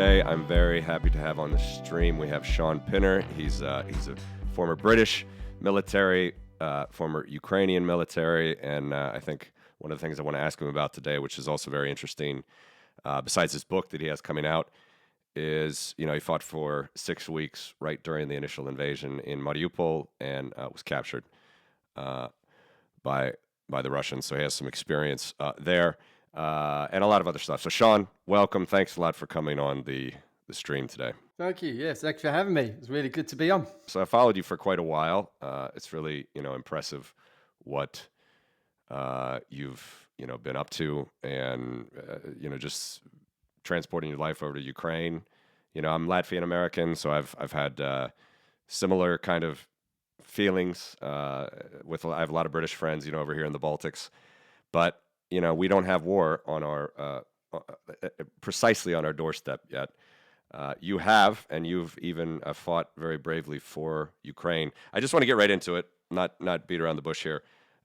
Today, I'm very happy to have on the stream, we have Shaun Pinner. He's a former British military, former Ukrainian military, and I think one of the things I want to ask him about today, which is also very interesting, besides his book that he has coming out, is, he fought for 6 weeks right during the initial invasion in Mariupol and was captured by the Russians. So he has some experience there. And a lot of other stuff. So Shaun, welcome. Thanks a lot for coming on the stream today. Thank you. Yes, thanks for having me. It's really good to be on. So I followed you for quite a while. It's really, impressive what you've, been up to and, just transporting your life over to Ukraine. I'm Latvian American, so I've had similar kind of feelings I have a lot of British friends, over here in the Baltics, but we don't have war on our precisely on our doorstep yet. You have, and you've even fought very bravely for Ukraine. I just want to get right into it, not beat around the bush here.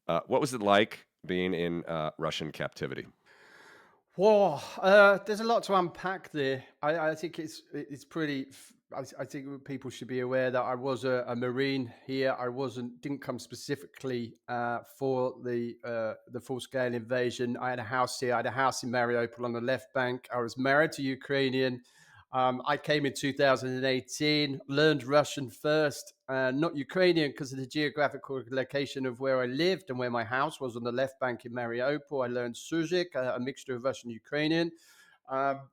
What was it like being in Russian captivity? Well, there's a lot to unpack there. I think it's pretty. I think people should be aware that I was a Marine here. I didn't come specifically for the full scale invasion. I had a house here. I had a house in Mariupol on the left bank. I was married to Ukrainian. I came in 2018, learned Russian first, not Ukrainian because of the geographical location of where I lived and where my house was on the left bank in Mariupol. I learned Suzik, a mixture of Russian and Ukrainian.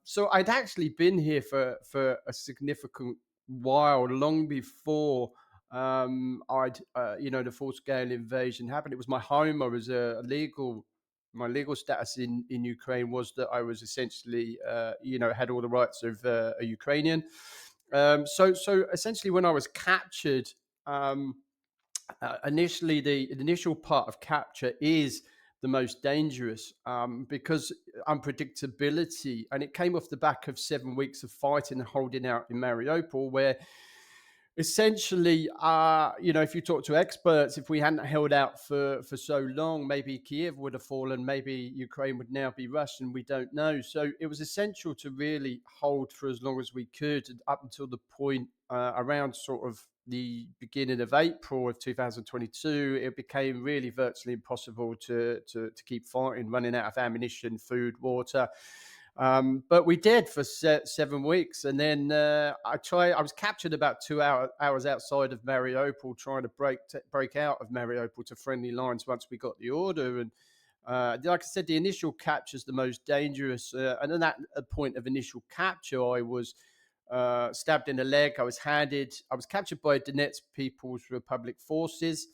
So I'd actually been here for a significant while, long before the full scale invasion happened. It was my home. I was my legal status in Ukraine was that I was essentially, had all the rights of a Ukrainian. So essentially, when I was captured, initially the initial part of capture is the most dangerous because unpredictability, and it came off the back of 7 weeks of fighting and holding out in Mariupol, where essentially, if you talk to experts, if we hadn't held out for so long, maybe Kiev would have fallen, maybe Ukraine would now be Russian. We don't know. So it was essential to really hold for as long as we could, up until the point around sort of the beginning of April of 2022. It became really virtually impossible to keep fighting, running out of ammunition, food, water. But we did for 7 weeks, and then I was captured about 2 hours outside of Mariupol, trying to break out of Mariupol to friendly lines once we got the order. And like I said, the initial capture is the most dangerous. And then at the point of initial capture, I was stabbed in the leg. I was captured by Donetsk People's Republic forces.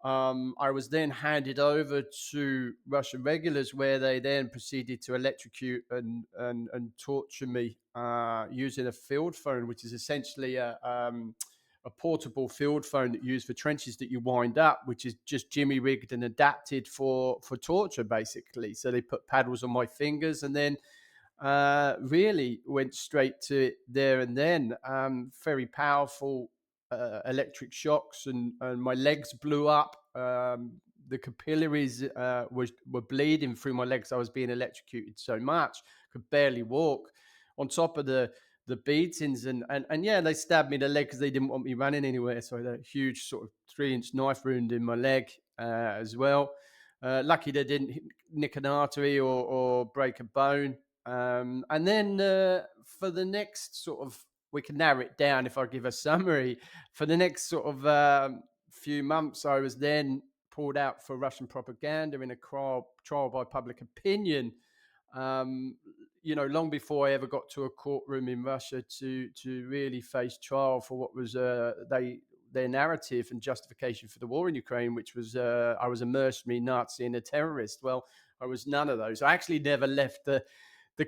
I was then handed over to Russian regulars, where they then proceeded to electrocute and torture me using a field phone, which is essentially a portable field phone that you use for trenches that you wind up, which is just jimmy rigged and adapted for torture, basically. So they put paddles on my fingers and then really went straight to it there and then. Very powerful electric shocks, and my legs blew up. The capillaries were bleeding through my legs. I was being electrocuted so much, could barely walk. On top of the beatings, and yeah, they stabbed me in the leg because they didn't want me running anywhere. So I had a huge sort of 3-inch knife wound in my leg as well. Lucky they didn't nick an artery or break a bone. And then for the next sort of, we can narrow it down if I give a summary. For the next sort of few months, I was then pulled out for Russian propaganda in a trial by public opinion. Long before I ever got to a courtroom in Russia to really face trial for what was their narrative and justification for the war in Ukraine, which was I was a mercenary, Nazi, and a terrorist. Well, I was none of those. I actually never left the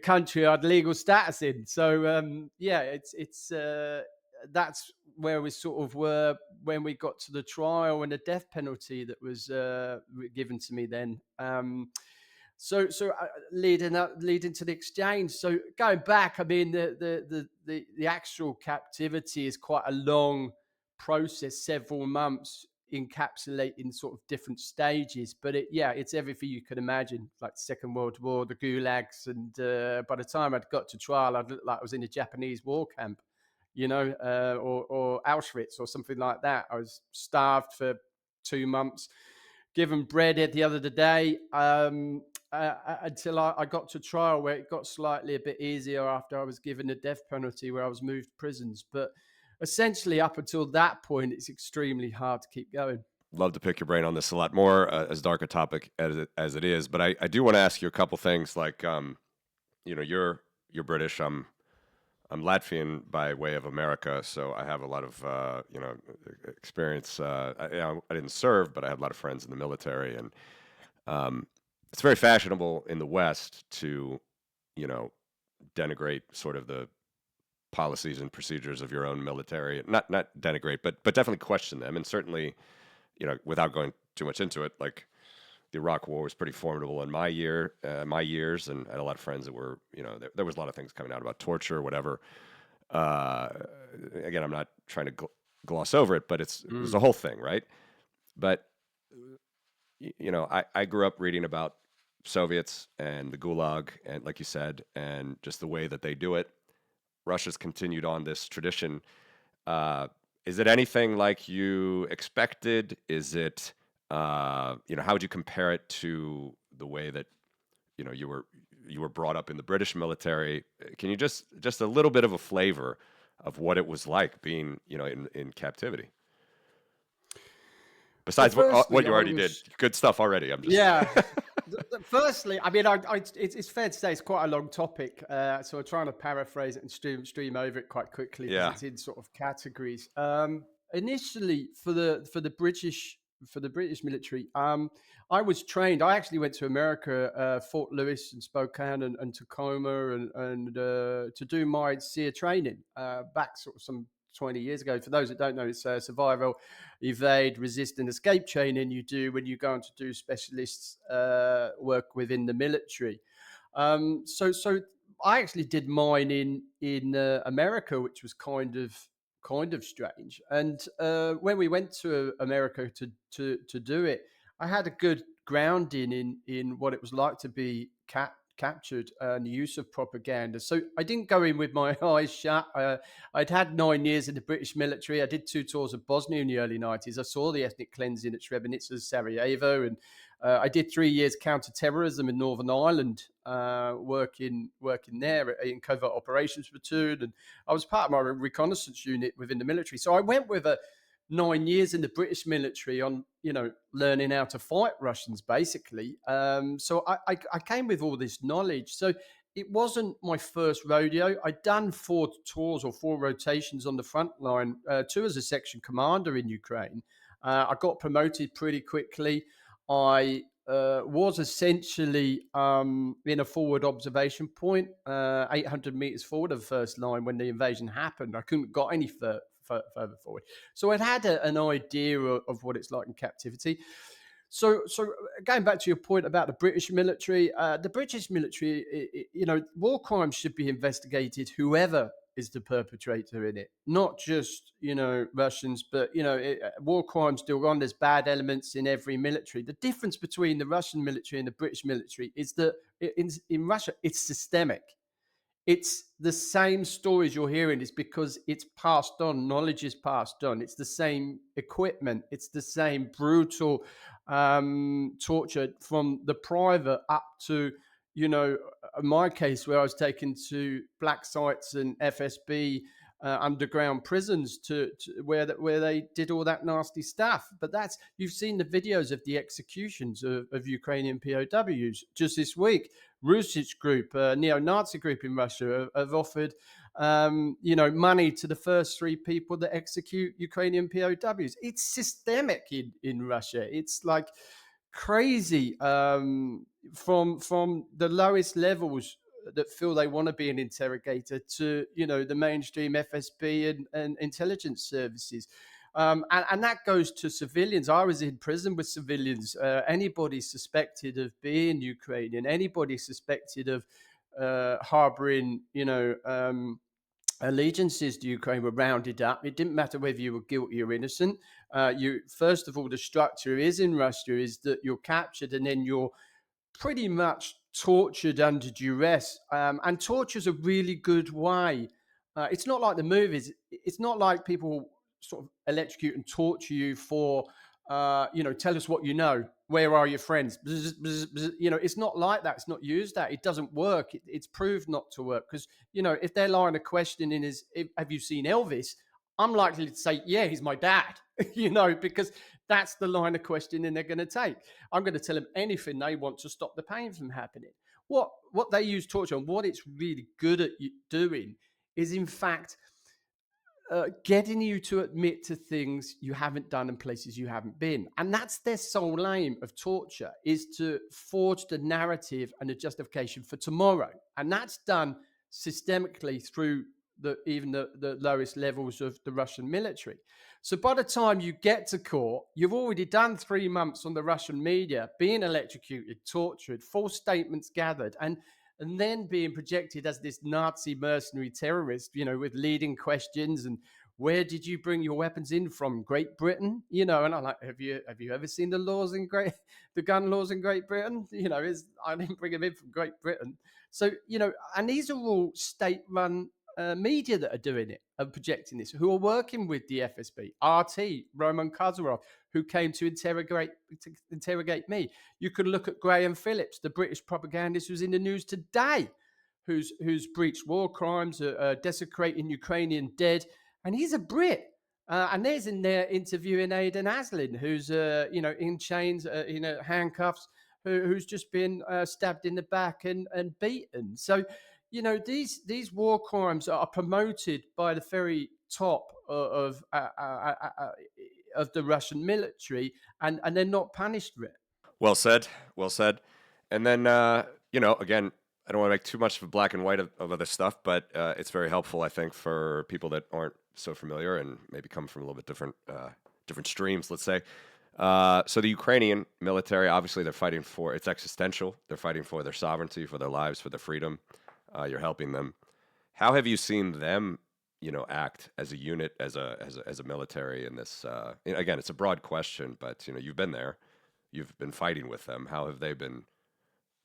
country I had legal status in. So it's that's where we sort of were when we got to the trial and the death penalty that was given to me then. So leading to the exchange. So going back, I mean, the actual captivity is quite a long process, several months. encapsulating sort of different stages. But yeah, it's everything you could imagine, like Second World War, the gulags, and by the time I'd got to trial, I'd look like I was in a Japanese war camp, or Auschwitz or something like that. I was starved for 2 months, given bread at the other day, until I got to trial, where it got slightly a bit easier after I was given a death penalty, where I was moved prisons. But essentially, up until that point, it's extremely hard to keep going. Love to pick your brain on this a lot more, as dark a topic as it is. But I do want to ask you a couple things. Like, you're British. I'm Latvian by way of America, so I have a lot of experience. I didn't serve, but I had a lot of friends in the military, and um, it's very fashionable in the West to you know denigrate sort of the policies and procedures of your own military. Not denigrate, but definitely question them, and certainly without going too much into it, like the Iraq War was pretty formidable in my years, and I had a lot of friends that were, there was a lot of things coming out about torture, or whatever. Uh, Again, I'm not trying to gloss over it, but it's a Mm. whole thing, right? But I grew up reading about Soviets and the Gulag, and like you said, and just the way that they do it. Russia's continued on this tradition. Uh, is it anything like you expected? Is it, how would you compare it to the way that you were brought up in the British military? Can you just a little bit of a flavor of what it was like being, in captivity? Well, Besides what firstly, you I already did, was good stuff already. I'm just yeah. Firstly, I mean, it's fair to say it's quite a long topic, so I'm trying to paraphrase it and stream over it quite quickly because yeah. it's in sort of categories. Initially, for the British military, I was trained. I actually went to America, Fort Lewis and Spokane and Tacoma, and to do my SEER training back sort of some 20 years ago. For those that don't know, it's survival, evade, resist, and escape training you do when you go on to do specialists work within the military. So I actually did mine in America, which was kind of strange. And when we went to America to do it, I had a good grounding in what it was like to be captured and the use of propaganda. So I didn't go in with my eyes shut. I'd had 9 years in the British military. I did 2 tours of Bosnia in the early 90s. I saw the ethnic cleansing at Srebrenica, Sarajevo, and I did 3 years counter-terrorism in Northern Ireland, working there in covert operations platoon, and I was part of my reconnaissance unit within the military. So I went with a 9 years in the British military on, learning how to fight Russians, basically. So I came with all this knowledge. So it wasn't my first rodeo. I'd done 4 tours or 4 rotations on the front line, 2 as a section commander in Ukraine. I got promoted pretty quickly. I was essentially in a forward observation point, 800 meters forward of the first line when the invasion happened. I couldn't got any further forward. So I'd had an idea of what it's like in captivity. So going back to your point about the British military, war crimes should be investigated. Whoever is the perpetrator in it, not just Russians, but war crimes still go on. There's bad elements in every military. The difference between the Russian military and the British military is that in Russia it's systemic. It's the same stories you're hearing is because it's passed on. Knowledge is passed on. It's the same equipment. It's the same brutal torture from the private up to, in my case, where I was taken to black sites and FSB underground prisons to where they did all that nasty stuff. But you've seen the videos of the executions of Ukrainian POWs just this week. Rusich group, a neo-Nazi group in Russia, have offered, money to the first 3 people that execute Ukrainian POWs. It's systemic in Russia. It's like crazy, from the lowest levels that feel they want to be an interrogator to the mainstream FSB and intelligence services. And that goes to civilians. I was in prison with civilians. Anybody suspected of being Ukrainian, anybody suspected of harboring, allegiances to Ukraine were rounded up. It didn't matter whether you were guilty or innocent. You first of all, the structure is in Russia is that you're captured and then you're pretty much tortured under duress. And torture is a really good way. It's not like the movies. It's not like people sort of electrocute and torture you for, tell us what you know. Where are your friends? Bzz, bzz, bzz. It's not like that. It's not used that. It doesn't work. It's proved not to work because, if they're line a question in have you seen Elvis? I'm likely to say, yeah, he's my dad, because that's the line of questioning they're going to take. I'm going to tell them anything they want to stop the pain from happening. What they use torture and what it's really good at doing is, in fact, getting you to admit to things you haven't done and places you haven't been. And that's their sole aim of torture, is to forge the narrative and the justification for tomorrow. And that's done systemically through the lowest levels of the Russian military. So by the time you get to court, you've already done 3 months on the Russian media, being electrocuted, tortured, false statements gathered, and then being projected as this Nazi mercenary terrorist, with leading questions and where did you bring your weapons in from? Great Britain, and I'm like, have you ever seen the gun laws in Great Britain? I didn't bring them in from Great Britain. So and these are all state-run media that are doing it and projecting this, who are working with the FSB, RT, Roman Kazarov, who came to interrogate me. You could look at Graham Phillips, the British propagandist who's in the news today, who's breached war crimes, desecrating Ukrainian dead, and he's a Brit. And there's in there interviewing Aidan Aslin, who's in chains, handcuffs, who's just been stabbed in the back and beaten. So these war crimes are promoted by the very top of the Russian military, and they're not punished for it. Well said. Well said. And then, again, I don't want to make too much of a black and white of other stuff, but it's very helpful, I think, for people that aren't so familiar and maybe come from a little bit different streams, let's say. So the Ukrainian military, obviously, they're fighting for, it's existential. They're fighting for their sovereignty, for their lives, for their freedom. You're helping them. How have you seen them, act as a unit, as a military in this? Again, it's a broad question, but you've been there, you've been fighting with them. How have they been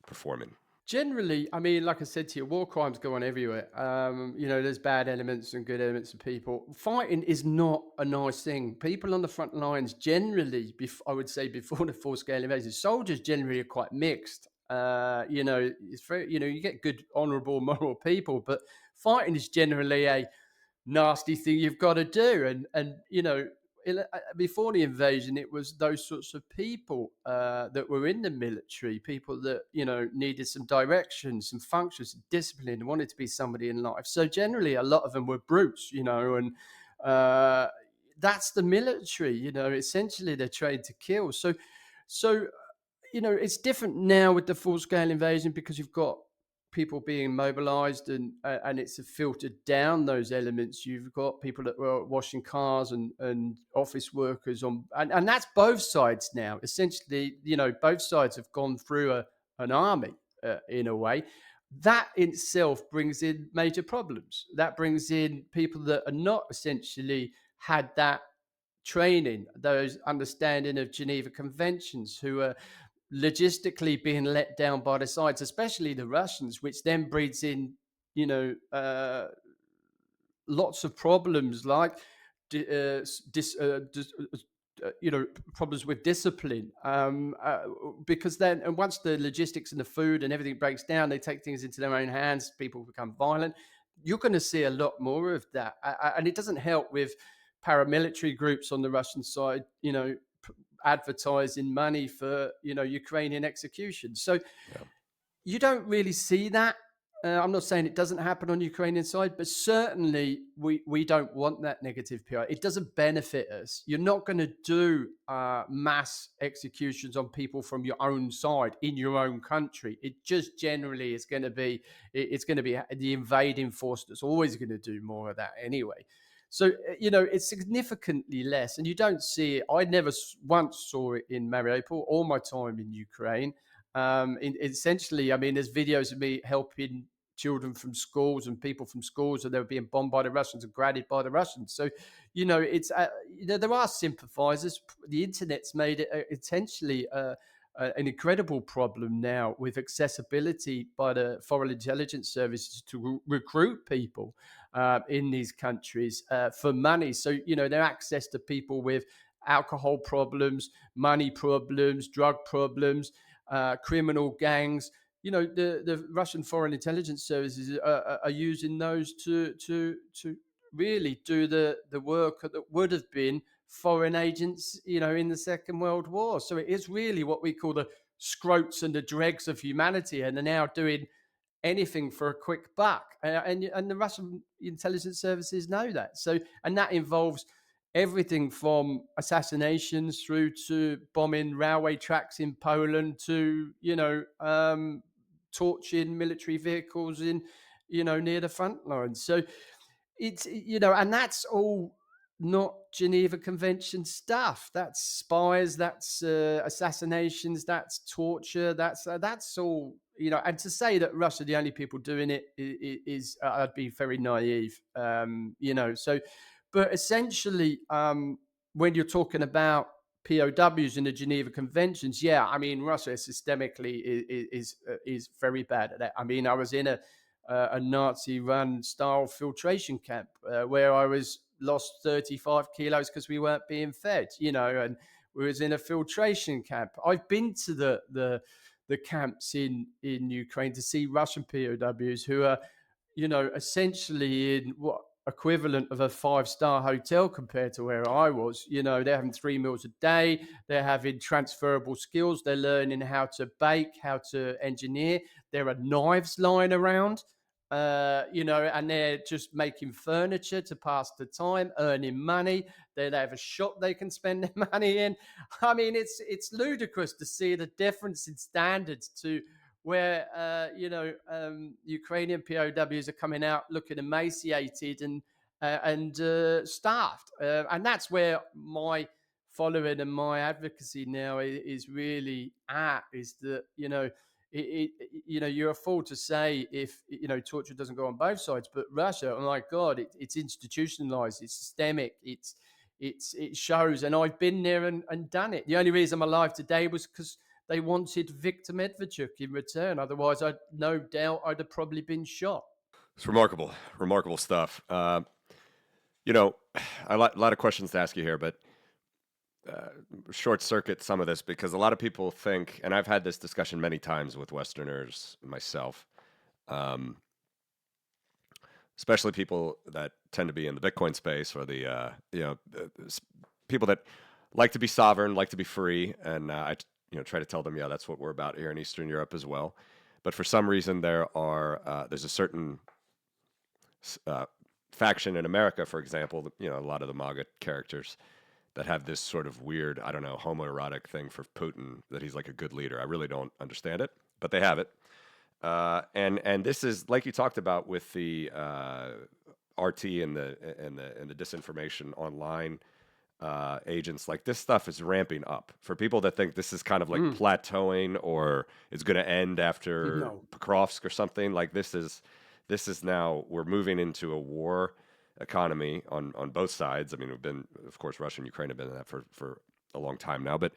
performing? Generally, I mean, like I said to you, war crimes go on everywhere. There's bad elements and good elements of people. Fighting is not a nice thing. People on the front lines generally, I would say before the full-scale invasion, soldiers generally are quite mixed. It's very, you get good, honourable, moral people, but fighting is generally a nasty thing you've got to do. And before the invasion, it was those sorts of people that were in the military, people that needed some direction, some function, some discipline, wanted to be somebody in life. So generally, a lot of them were brutes, and that's the military. Essentially, they're trained to kill. So it's different now with the full-scale invasion because you've got people being mobilized and it's filtered down those elements. You've got people that were washing cars and office workers and that's both sides now. Essentially, both sides have gone through an army in a way. That in itself brings in major problems. That brings in people that are not essentially had that training, those understanding of Geneva Conventions, who are logistically being let down by the sides, especially the Russians, which then breeds in, lots of problems like, problems with discipline. Because then, and once the logistics and the food and everything breaks down, they take things into their own hands. People become violent. You're going to see a lot more of that, and it doesn't help with paramilitary groups on the Russian side, advertising money for Ukrainian execution. So Yeah. you don't really see that. I'm not saying it doesn't happen on the Ukrainian side, but certainly we don't want that negative PR. It doesn't benefit us. You're not going to do mass executions on people from your own side in your own country. It just generally is going to be the invading force that's always going to do more of that anyway. So, it's significantly less, and you don't see it. I never once saw it in Mariupol all my time in Essentially, I mean, there's videos of me helping children from schools and people from schools, and they were being bombed by the Russians and grounded by the Russians. So, it's there are sympathisers. The internet's made it essentially an incredible problem now with accessibility by the foreign intelligence services to recruit people in these countries for money. So, their access to people with alcohol problems, money problems, drug problems, criminal gangs. The Russian foreign intelligence services are using those to really do the work that would have been foreign agents, in the Second World War. So it is really what we call the scroats and the dregs of humanity, and they're now doing anything for a quick buck. And the Russian intelligence services know that. So, and that involves everything from assassinations through to bombing railway tracks in Poland to, torching military vehicles in, near the front lines. So it's, and that's all not Geneva Convention stuff. That's spies, that's assassinations, that's torture, that's all. And to say that Russia are the only people doing it is I'd be very naive. So, but essentially, when you're talking about POWs in the Geneva Conventions, yeah, I mean Russia systemically is very bad at that. I mean, I was in a Nazi-run style filtration camp where I was lost 35 kilos because we weren't being fed, and we was in a filtration camp. I've been to the camps in Ukraine to see Russian POWs who are, essentially in what equivalent of a 5-star hotel compared to where I was. They're having 3 meals a day. They're having transferable skills. They're learning how to bake, how to engineer. There are knives lying around, and they're just making furniture to pass the time, earning money. They have a shop they can spend their money in. I mean, it's ludicrous to see the difference in standards to where Ukrainian POWs are coming out looking emaciated and starved, and that's where my following and my advocacy now is really at. Is that you're a fool to say if torture doesn't go on both sides, but Russia, oh my God, it's institutionalized, it's systemic, it shows, and I've been there and done it. The only reason I'm alive today was because they wanted Viktor Medvedchuk in return. Otherwise, no doubt I'd have probably been shot. It's remarkable, remarkable stuff. You know, a lot of questions to ask you here, but short circuit some of this because a lot of people think, and I've had this discussion many times with Westerners myself, um, especially people that tend to be in the Bitcoin space or the people that like to be sovereign, like to be free, and I try to tell them, yeah, that's what we're about here in Eastern Europe as well. But for some reason, there's a certain uh, faction in America, for example, a lot of the MAGA characters that have this sort of weird, I don't know, homoerotic thing for Putin that he's like a good leader. I really don't understand it, but they have it. And this is like you talked about with the RT and the disinformation online agents. Like this stuff is ramping up for people that think this is kind of like plateauing or it's going to end after No. Pokrovsk or something. Like this is now we're moving into a war economy on both sides. I mean, of course, Russia and Ukraine have been in that for a long time now, but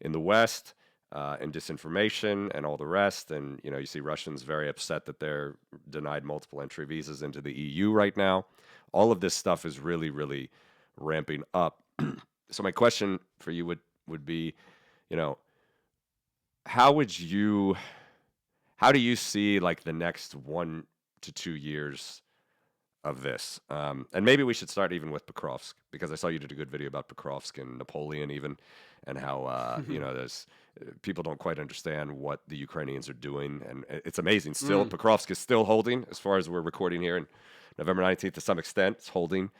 in the West, and disinformation and all the rest. And, you see Russians very upset that they're denied multiple entry visas into the EU right now. All of this stuff is really, really ramping up. So my question for you would be, you know, how do you see like the next 1 to 2 years of this? And maybe we should start even with Pokrovsk, because I saw you did a good video about Pokrovsk and Napoleon even, and how, there's people don't quite understand what the Ukrainians are doing. And it's amazing still. Pokrovsk is still holding as far as we're recording here in November 19th to some extent. It's holding.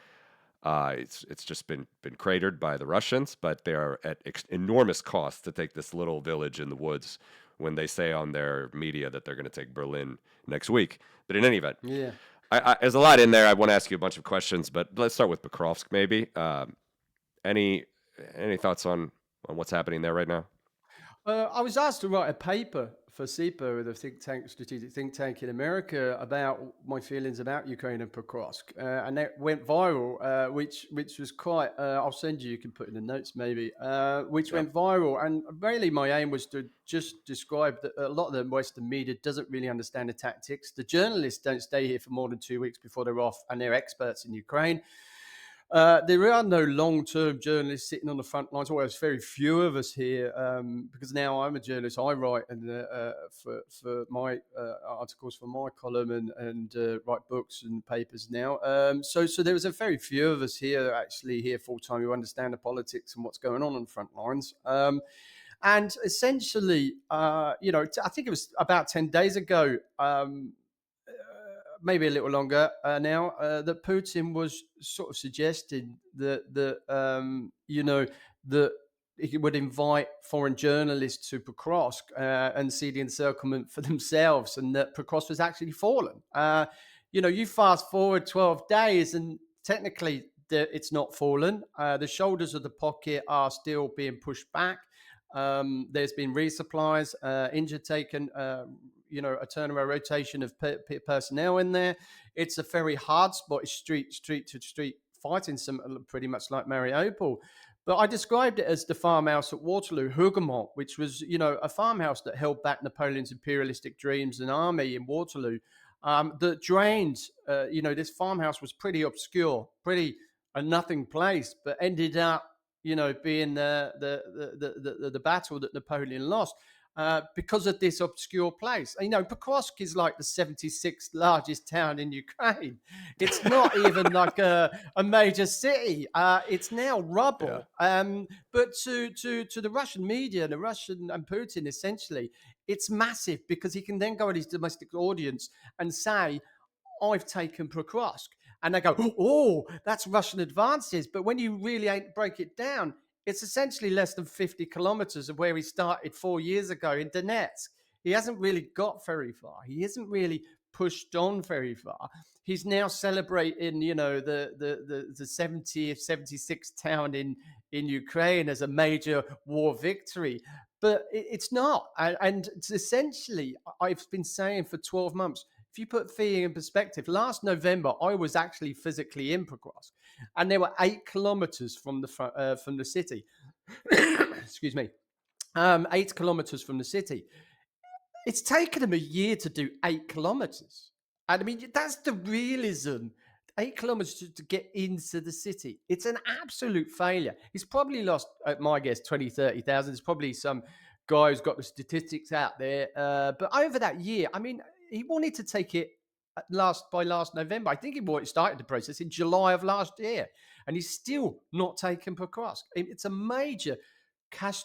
It's just been cratered by the Russians, but they are at enormous cost to take this little village in the woods when they say on their media that they're going to take Berlin next week. But in any event, Yeah. there's a lot in there. I want to ask you a bunch of questions, but let's start with Pokrovsk maybe. Any thoughts on what's happening there right now? I was asked to write a paper for SIPA, the strategic think tank in America, about my feelings about Ukraine and Pokrovsk, and that went viral, which was quite. I'll send you. You can put in the notes maybe. Which Yeah. went viral, and really my aim was to just describe that a lot of the Western media doesn't really understand the tactics. The journalists don't stay here for more than 2 weeks before they're off, and they're experts in Ukraine. There are no long-term journalists sitting on the front lines. Well, there's very few of us here because now I'm a journalist. I write for my articles for my column and write books and papers now. So there was a very few of us here actually here full-time who understand the politics and what's going on the front lines. And essentially, I think it was about 10 days ago, maybe a little longer now, that Putin was sort of suggesting that he would invite foreign journalists to Pokrovsk and see the encirclement for themselves, and that Pokrovsk was actually fallen. You fast forward 12 days, and technically it's not fallen. The shoulders of the pocket are still being pushed back. There's been resupplies, injured taken, a turnaround rotation of personnel in there. It's a very hard spot. It's street to street fighting, pretty much like Mariupol. But I described it as the farmhouse at Waterloo, Hougoumont, which was, a farmhouse that held back Napoleon's imperialistic dreams and army in Waterloo. That drained, this farmhouse was pretty obscure, pretty a nothing place, but ended up being the battle that Napoleon lost because of this obscure place. Pokrovsk is like the 76th largest town in Ukraine. It's not even like a major city. It's now rubble. But to the Russian media, the Russian and Putin, essentially, it's massive because he can then go to his domestic audience and say, I've taken Pokrovsk. And they go, oh, that's Russian advances. But when you really break it down, it's essentially less than 50 kilometers of where he started 4 years ago in Donetsk. He hasn't really got very far. He hasn't really pushed on very far. He's now celebrating, the 70th, 76th town in Ukraine as a major war victory. But it's not. And it's essentially, I've been saying for 12 months, if you put fear in perspective, last November, I was actually physically in Pokrovsk, and they were 8 kilometers from the city. Excuse me. 8 kilometers from the city. It's taken them a year to do 8 kilometers. And I mean, that's the realism. 8 kilometers to get into the city. It's an absolute failure. He's probably lost, at my guess, 20, 30,000. There's probably some guy who's got the statistics out there. But over that year, I mean, he wanted to take it by last November. I think he started the process in July of last year, and he's still not taken Pokrovsk. It's a major can't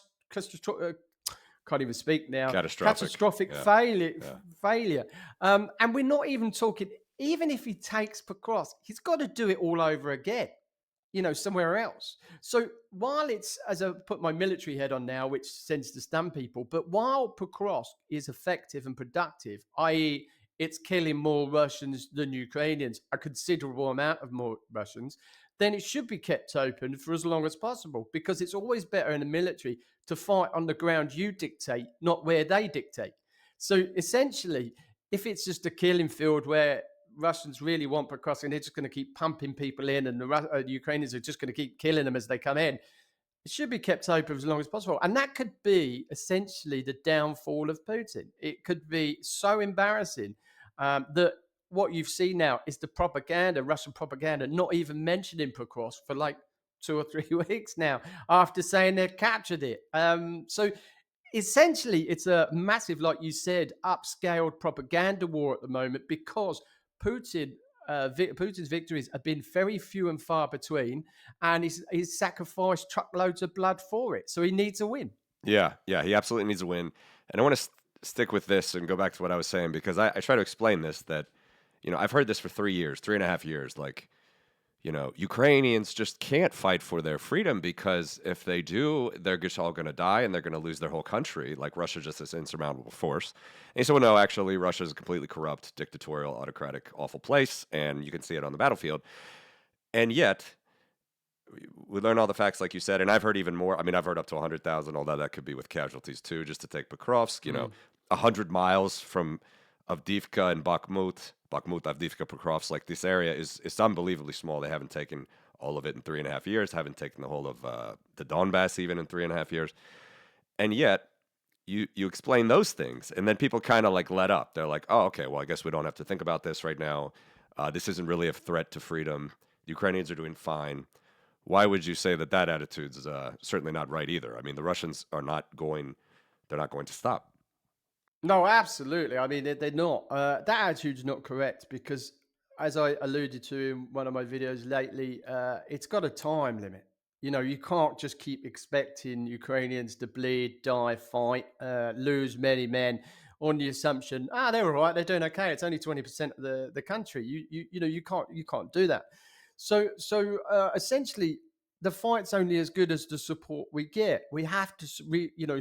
even speak now. Catastrophic failure. And we're not even talking. Even if he takes Pokrovsk, he's got to do it all over again. Somewhere else. So while as I put my military head on now, which tends to stun people, but while Pokrovsk is effective and productive, i.e., it's killing more Russians than Ukrainians, a considerable amount of more Russians, then it should be kept open for as long as possible, because it's always better in the military to fight on the ground you dictate, not where they dictate. So essentially, if it's just a killing field where Russians really want Pokrovsk and they're just going to keep pumping people in, and the Ukrainians are just going to keep killing them as they come in, it should be kept open as long as possible. And that could be essentially the downfall of Putin. It could be so embarrassing that what you've seen now is the propaganda, Russian propaganda, not even mentioning Pokrovsk for like 2 or 3 weeks now after saying they've captured it. So essentially, it's a massive, like you said, upscaled propaganda war at the moment, because Putin's victories have been very few and far between, and he's sacrificed truckloads of blood for it. So he needs a win. Yeah, he absolutely needs a win. And I want to stick with this and go back to what I was saying, because I try to explain this, that, I've heard this for 3.5 years. Like, Ukrainians just can't fight for their freedom, because if they do, they're just all going to die and they're going to lose their whole country. Like, Russia's just this insurmountable force. And so, no, actually, Russia is a completely corrupt, dictatorial, autocratic, awful place, and you can see it on the battlefield. And yet, we learn all the facts, like you said, and I've heard even more. I mean, I've heard up to 100,000, although that could be with casualties too, just to take Pokrovsk. 100 miles from Avdiivka and Bakhmut, Avdiivka, Pokrovsk. Like this area is unbelievably small. They haven't taken all of it in 3.5 years. Haven't taken the whole of the Donbass even in 3.5 years. And yet, you explain those things, and then people kind of like let up. They're like, oh, okay, well, I guess we don't have to think about this right now. This isn't really a threat to freedom. The Ukrainians are doing fine. Why would you say that that attitude's certainly not right either? I mean, the Russians are not going. They're not going to stop. No, absolutely. I mean, they're not. That attitude's not correct because, as I alluded to in one of my videos lately, it's got a time limit. You know, you can't just keep expecting Ukrainians to bleed, die, fight, lose many men on the assumption, they're all right, they're doing okay. It's only 20% of the country. You know, you can't do that. So essentially, the fight's only as good as the support we get. We have to,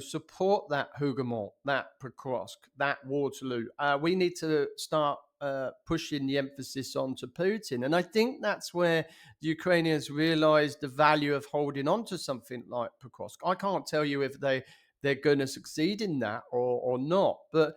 support that Hougoumont, that Pokrovsk, that Waterloo. We need to start pushing the emphasis onto Putin, and I think that's where the Ukrainians realise the value of holding on to something like Pokrovsk. I can't tell you if they're going to succeed in that or not, but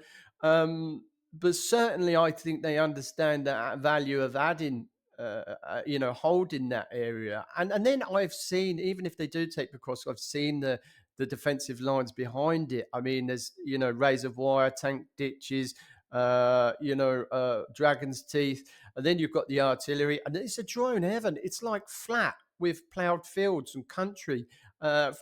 certainly I think they understand the value of adding holding that area. And then I've seen, even if they do take the cross, I've seen the defensive lines behind it. I mean, there's razor wire, tank ditches, dragon's teeth, and then you've got the artillery, and it's a drone heaven. It's like flat with ploughed fields and country.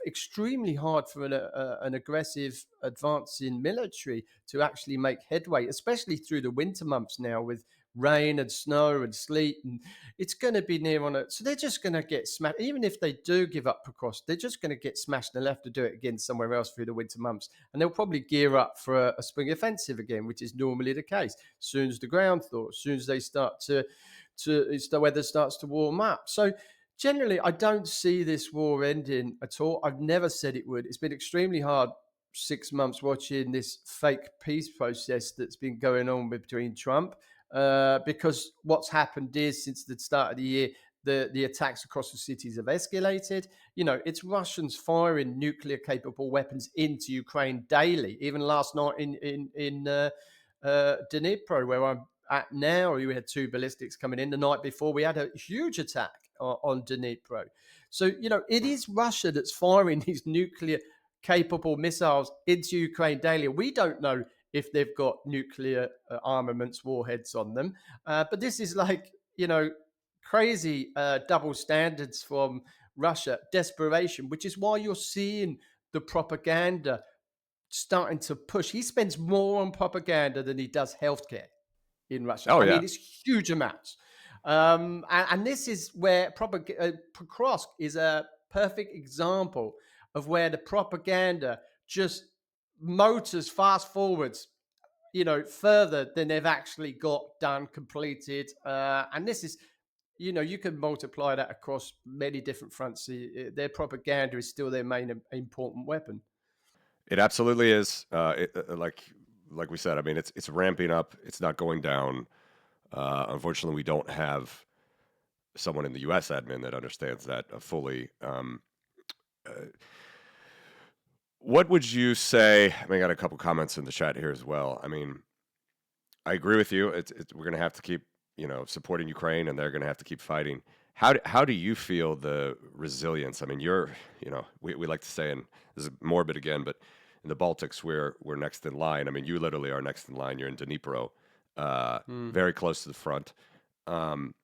Extremely hard for an aggressive advancing military to actually make headway, especially through the winter months now with rain and snow and sleet, and it's going to be near on it. So they're just going to get smashed. Even if they do give up Pokrovsk, they're just going to get smashed and they'll have to do it again somewhere else through the winter months. And they'll probably gear up for a spring offensive again, which is normally the case. As soon as the ground thaws, as soon as they start it's the weather starts to warm up. So generally, I don't see this war ending at all. I've never said it would. It's been extremely hard 6 months watching this fake peace process that's been going on between Trump, because what's happened is since the start of the year, the attacks across the cities have escalated. It's Russians firing nuclear capable weapons into Ukraine daily. Even last night in Dnipro, where I'm at now, we had two ballistics coming in. The night before, we had a huge attack on Dnipro. So it is Russia that's firing these nuclear capable missiles into Ukraine daily. We don't know if they've got nuclear armaments, warheads on them. But this is like, crazy double standards from Russia, desperation, which is why you're seeing the propaganda starting to push. He spends more on propaganda than he does healthcare in Russia. Oh I mean, yeah, it's huge amounts. And this is where Pokrovsk is a perfect example of where the propaganda just motors fast forwards, further than they've actually got done, completed. And this is, you can multiply that across many different fronts. Their propaganda is still their main important weapon. it absolutely is. Like we said, I mean, it's ramping up. It's not going down. Unfortunately, we don't have someone in the U.S. admin that understands that fully. What would you say? I mean, I got a couple comments in the chat here as well. I mean, I agree with you. We're going to have to keep, supporting Ukraine, and they're going to have to keep fighting. How do you feel the resilience? I mean, we like to say, and this is morbid again, but in the Baltics, we're next in line. I mean, you literally are next in line. You're in Dnipro, Mm. very close to the front. Um,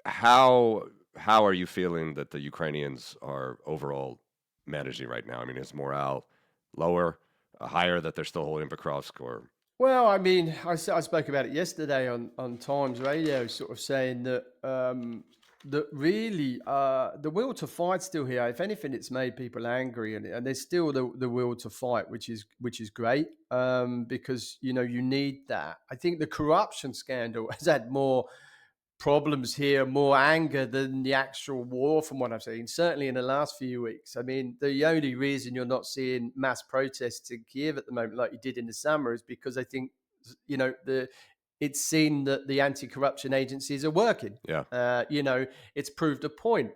how are you feeling that the Ukrainians are overall managing right now? I mean, is morale lower, higher that they're still holding Pokrovsk, or Well, I mean, I spoke about it yesterday on Times Radio, sort of saying that really the will to fight still here. If anything, it's made people angry, and there's still the will to fight, which is great, because you need that. I think the corruption scandal has had more problems here, more anger than the actual war, from what I've seen, certainly in the last few weeks. I mean, the only reason you're not seeing mass protests in Kiev at the moment, like you did in the summer, is because I think, it's seen that the anti-corruption agencies are working. yeah? It's proved a point.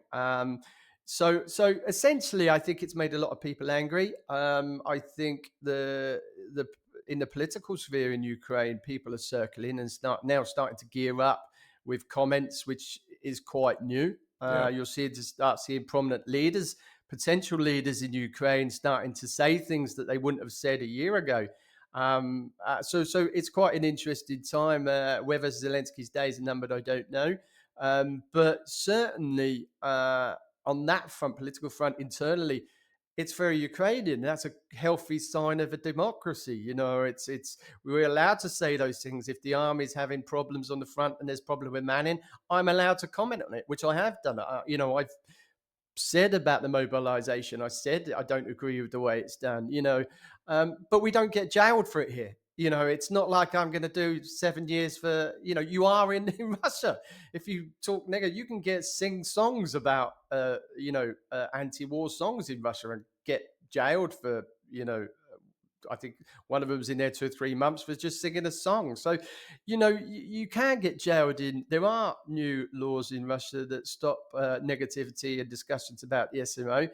So essentially, I think it's made a lot of people angry. I think the in the political sphere in Ukraine, people are circling and starting to gear up with comments, which is quite new. Yeah. You'll start seeing prominent leaders, potential leaders in Ukraine, starting to say things that they wouldn't have said a year ago. So it's quite an interesting time. Whether Zelensky's days are numbered, I don't know. But certainly on that front, political front, internally, it's very Ukrainian. That's a healthy sign of a democracy. It's we're allowed to say those things. If the army's having problems on the front and there's problem with manning, I'm allowed to comment on it, which I have done. I've said about the mobilization. I said I don't agree with the way it's done, but we don't get jailed for it here. It's not like I'm going to do 7 years for, you are in Russia. If you talk negative, you can sing songs about, anti-war songs in Russia and get jailed for, I think one of them was in there 2 or 3 months for just singing a song. So, you can get jailed in. There are new laws in Russia that stop negativity and discussions about the SMO.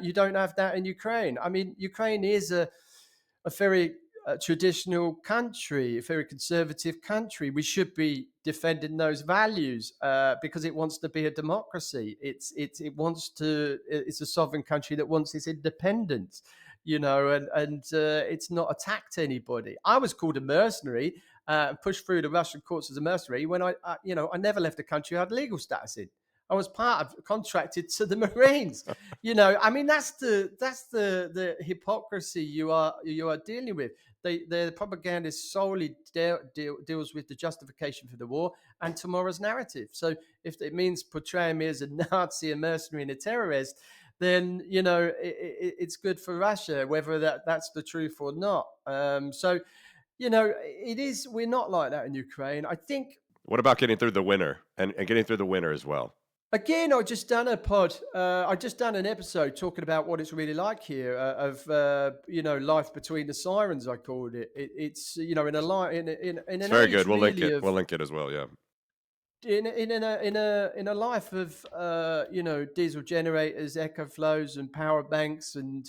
You don't have that in Ukraine. I mean, Ukraine is a very traditional country, a very conservative country. We should be defending those values because it wants to be a democracy. It's a sovereign country that wants its independence, and it's not attacked anybody. I was called a mercenary, pushed through the Russian courts as a mercenary when I never left the country I had legal status in. I was contracted to the Marines. I mean, that's the hypocrisy you are dealing with. The propaganda solely deals with the justification for the war and tomorrow's narrative. So if it means portraying me as a Nazi, a mercenary, and a terrorist, then it's good for Russia, whether that's the truth or not. It is. We're not like that in Ukraine. I think. What about getting through the winter and getting through the winter as well? Again, I just done a pod. I just done an episode talking about what it's really like here, of life between the sirens. I called it. It's in a life in It's an very age good. We'll link really it. of We'll link it as well. Yeah. in a life of diesel generators, echo flows, and power banks, and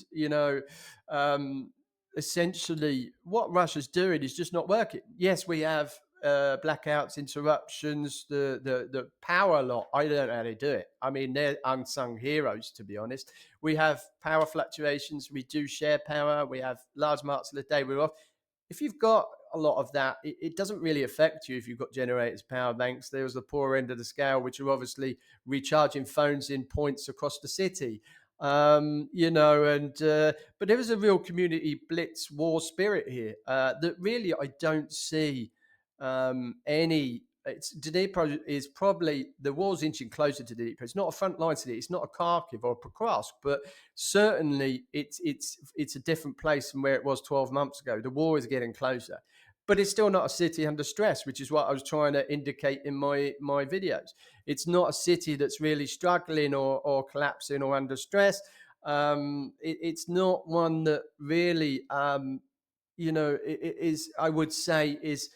essentially what Russia's doing is just not working. Yes, we have blackouts, interruptions, the power lot. I don't know how they do it. I mean, they're unsung heroes, to be honest. We have power fluctuations. We do share power. We have large marks of the day we're off. If you've got a lot of that, it doesn't really affect you if you've got generators, power banks. There's the poor end of the scale, which are obviously recharging phones in points across the city. But there is a real community blitz war spirit here that really I don't see any. Dnipro is probably, the war's inching closer to Dnipro. It's not a front line city. It's not a Kharkiv or a Pokrovsk, but certainly it's a different place from where it was 12 months ago. The war is getting closer, but it's still not a city under stress, which is what I was trying to indicate in my videos. It's not a city that's really struggling or collapsing or under stress. It's not one that really, is, I would say, is.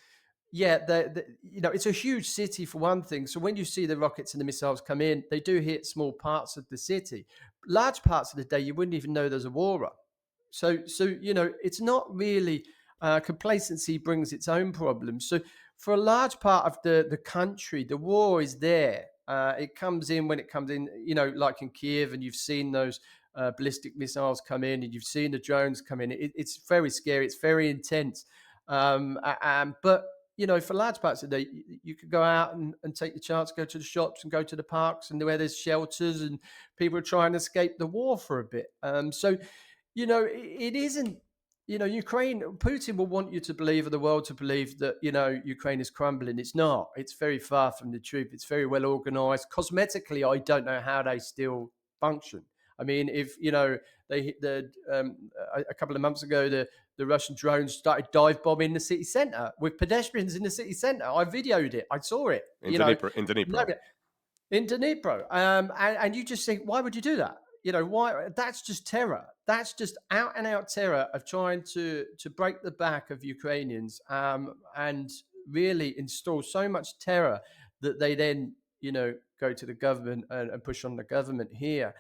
Yeah, it's a huge city for one thing. So when you see the rockets and the missiles come in, they do hit small parts of the city. Large parts of the day, you wouldn't even know there's a war on. So it's not really, complacency brings its own problems. So for a large part of the country, the war is there. It comes in when it comes in, like in Kiev, and you've seen those ballistic missiles come in, and you've seen the drones come in. It's very scary. It's very intense. But for large parts of the day, you could go out and take the chance, go to the shops and go to the parks and where there's shelters and people are trying to escape the war for a bit. It isn't, Ukraine, Putin will want you to believe, or the world to believe, that, Ukraine is crumbling. It's not. It's very far from the truth. It's very well organized. Cosmetically, I don't know how they still function. I mean, if, a couple of months ago, the Russian drones started dive bombing the city centre with pedestrians in the city centre. I videoed it. I saw it. In Dnipro. In Dnipro. And you just think, why would you do that? Why? That's just terror. That's just out and out terror of trying to break the back of Ukrainians, and really install so much terror that they then, go to the government and push on the government here,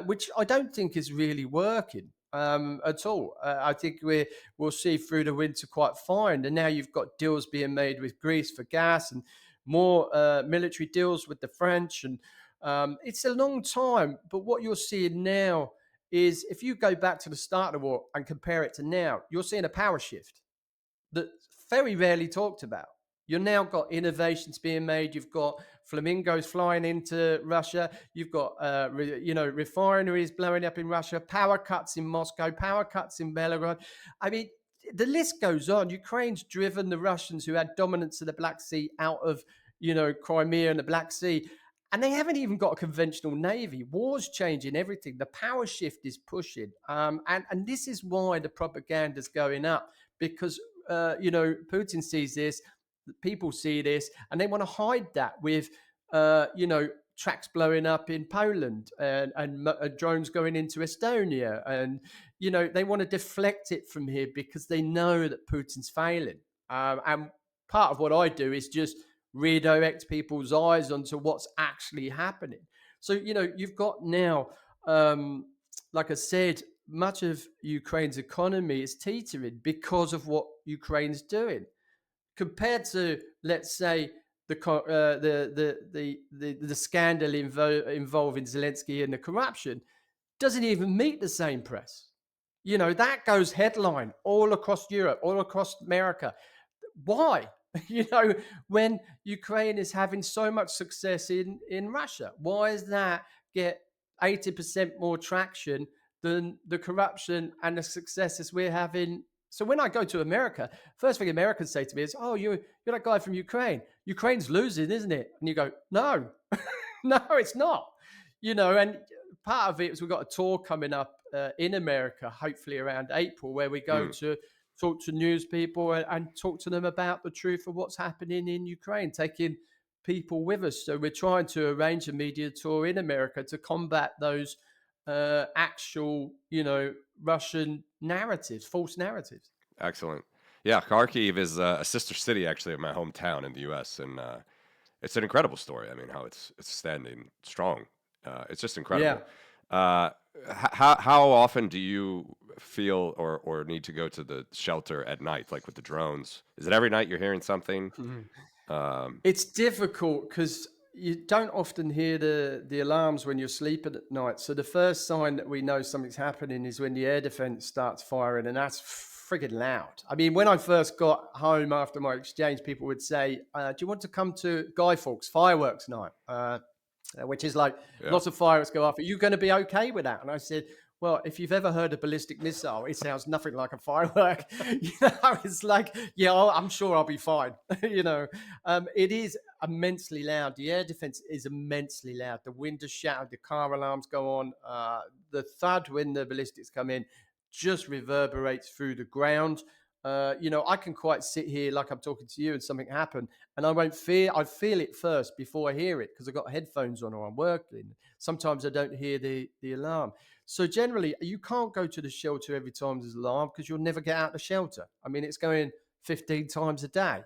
which I don't think is really working. at all. I think we'll see through the winter quite fine. And now you've got deals being made with Greece for gas and more military deals with the French. And it's a long time. But what you're seeing now is if you go back to the start of the war and compare it to now, you're seeing a power shift that's very rarely talked about. You've now got innovations being made. You've got flamingos flying into Russia. You've got refineries blowing up in Russia. Power cuts in Moscow. Power cuts in Belgrade. I mean, the list goes on. Ukraine's driven the Russians who had dominance of the Black Sea out of Crimea and the Black Sea, and they haven't even got a conventional navy. War's changing everything. The power shift is pushing, and this is why the propaganda's going up because Putin sees this, people see this, and they want to hide that with, tracks blowing up in Poland and drones going into Estonia. And, they want to deflect it from here because they know that Putin's failing. And part of what I do is just redirect people's eyes onto what's actually happening. So, you've got now, like I said, much of Ukraine's economy is teetering because of what Ukraine's doing, compared to, let's say, the scandal involving Zelensky and the corruption. Doesn't even meet the same press. That goes headline all across Europe, all across America. Why? When Ukraine is having so much success in Russia, why does that get 80% more traction than the corruption and the successes we're having? So when I go to America, first thing Americans say to me is, "Oh, you're that guy from Ukraine. Ukraine's losing, isn't it?" And you go, "No, no, it's not." And part of it is we've got a tour coming up in America, hopefully around April, where we go to talk to news people and talk to them about the truth of what's happening in Ukraine, taking people with us. So we're trying to arrange a media tour in America to combat those actual, Russian narratives, false narratives. Excellent. Yeah, Kharkiv is a sister city actually of my hometown in the U.S. and it's an incredible story. I mean, how it's standing strong. It's just incredible. Yeah. How often do you feel or need to go to the shelter at night, like with the drones? Is it every night you're hearing something? Um, It's difficult because you don't often hear the alarms when you're sleeping at night. So the first sign that we know something's happening is when the air defense starts firing, and that's friggin' loud. I mean, when I first got home after my exchange, people would say, "Do you want to come to Guy Fawkes fireworks night?" Which is like yeah. lots of fireworks go off. Are you going to be okay with that? And I said, well, if you've ever heard a ballistic missile, it sounds nothing like a firework. It's like, yeah, I'm sure I'll be fine. It is immensely loud. The air defense is immensely loud. The windows shatter, the car alarms go on. The thud when the ballistics come in just reverberates through the ground. I can quite sit here like I'm talking to you and something happened, and I feel it first before I hear it because I've got headphones on or I'm working. Sometimes I don't hear the alarm. So generally, you can't go to the shelter every time there's an alarm because you'll never get out of the shelter. I mean, it's going 15 times a day.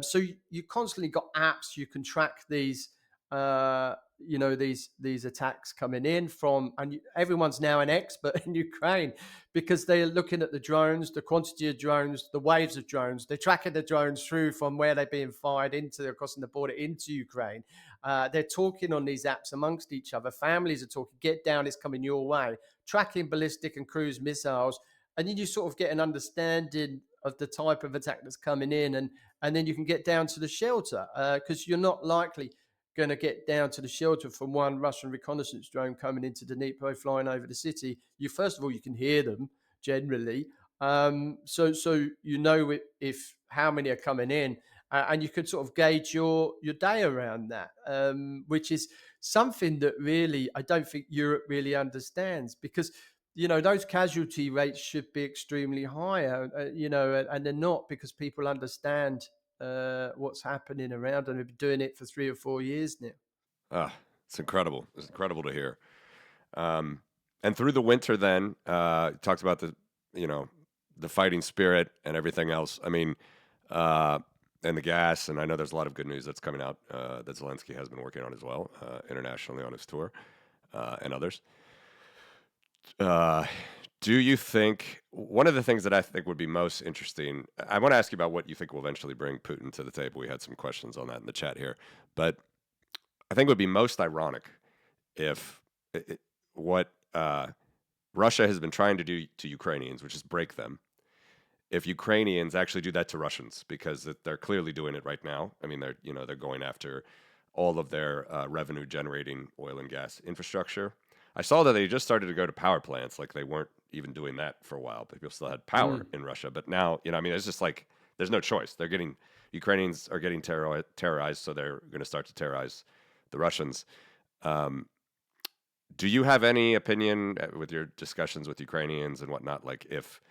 So you constantly got apps you can track these, these attacks coming in from, and everyone's now an expert in Ukraine because they're looking at the drones, the quantity of drones, the waves of drones. They're tracking the drones through from where they're being fired crossing the border into Ukraine. They're talking on these apps amongst each other. Families are talking, get down, it's coming your way, tracking ballistic and cruise missiles. And then you sort of get an understanding of the type of attack that's coming in, and then you can get down to the shelter because you're not likely going to get down to the shelter from one Russian reconnaissance drone coming into Dnipro, flying over the city. First of all, you can hear them generally, so if how many are coming in, and you could sort of gauge your day around that, which is something that really I don't think Europe really understands because those casualty rates should be extremely high, and they're not because people understand what's happening around and have been doing it for 3 or 4 years now. Ah, it's incredible. It's incredible to hear. Um, and through the winter, then talked about you know, the fighting spirit and everything else. I mean, uh, and the gas. And I know there's a lot of good news that's coming out that Zelensky has been working on as well, internationally on his tour, and others. Uh, Do you think one of the things that I think would be most interesting? I want to ask you about what you think will eventually bring Putin to the table. We had some questions on that in the chat here, but I think it would be most ironic if what Russia has been trying to do to Ukrainians, which is break them, if Ukrainians actually do that to Russians, because they're clearly doing it right now. I mean, they're going after all of their revenue generating oil and gas infrastructure. I saw that they just started to go to power plants, like they weren't even doing that for a while. People still had power Mm. in Russia, but now, I mean, it's just like there's no choice. Ukrainians are getting terrorized, so they're going to start to terrorize the Russians. Um, do you have any opinion with your discussions with Ukrainians and whatnot, like if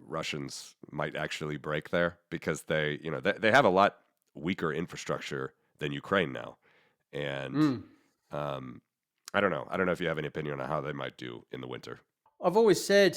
Russians might actually break there, because they have a lot weaker infrastructure than Ukraine now, and Mm. um, I don't know. I don't know if you have any opinion on how they might do in the winter. I've always said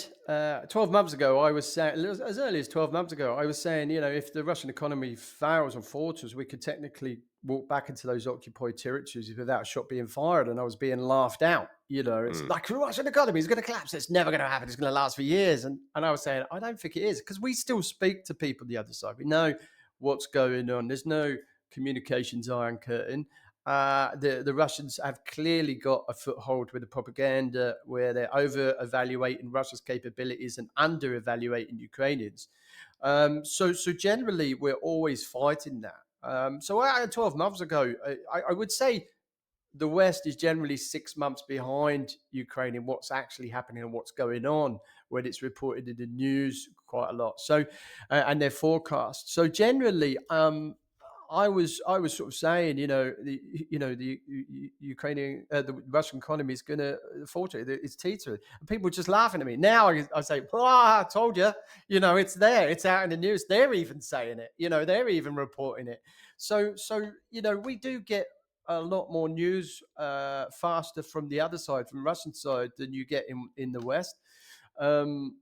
12 months ago, I was saying, as early as 12 months ago, I was saying, if the Russian economy fails and falters, we could technically walk back into those occupied territories without a shot being fired. And I was being laughed out. It's Mm, like the Russian economy is going to collapse. It's never going to happen. It's going to last for years. And I was saying, I don't think it is, because we still speak to people on the other side. We know what's going on. There's no communications iron curtain. The Russians have clearly got a foothold with the propaganda where they're over evaluating Russia's capabilities and under evaluating Ukrainians. So generally, we're always fighting that. 12 months ago, I would say the West is generally 6 months behind Ukraine in what's actually happening and what's going on when it's reported in the news quite a lot. And their forecasts. So generally, I was sort of saying, the Ukrainian, the Russian economy is going to falter. It's teetering, and people are just laughing at me. Now I say, I told you. It's there. It's out in the news. They're even saying it. They're even reporting it. So we do get a lot more news faster from the other side, from the Russian side, than you get in the West. Um,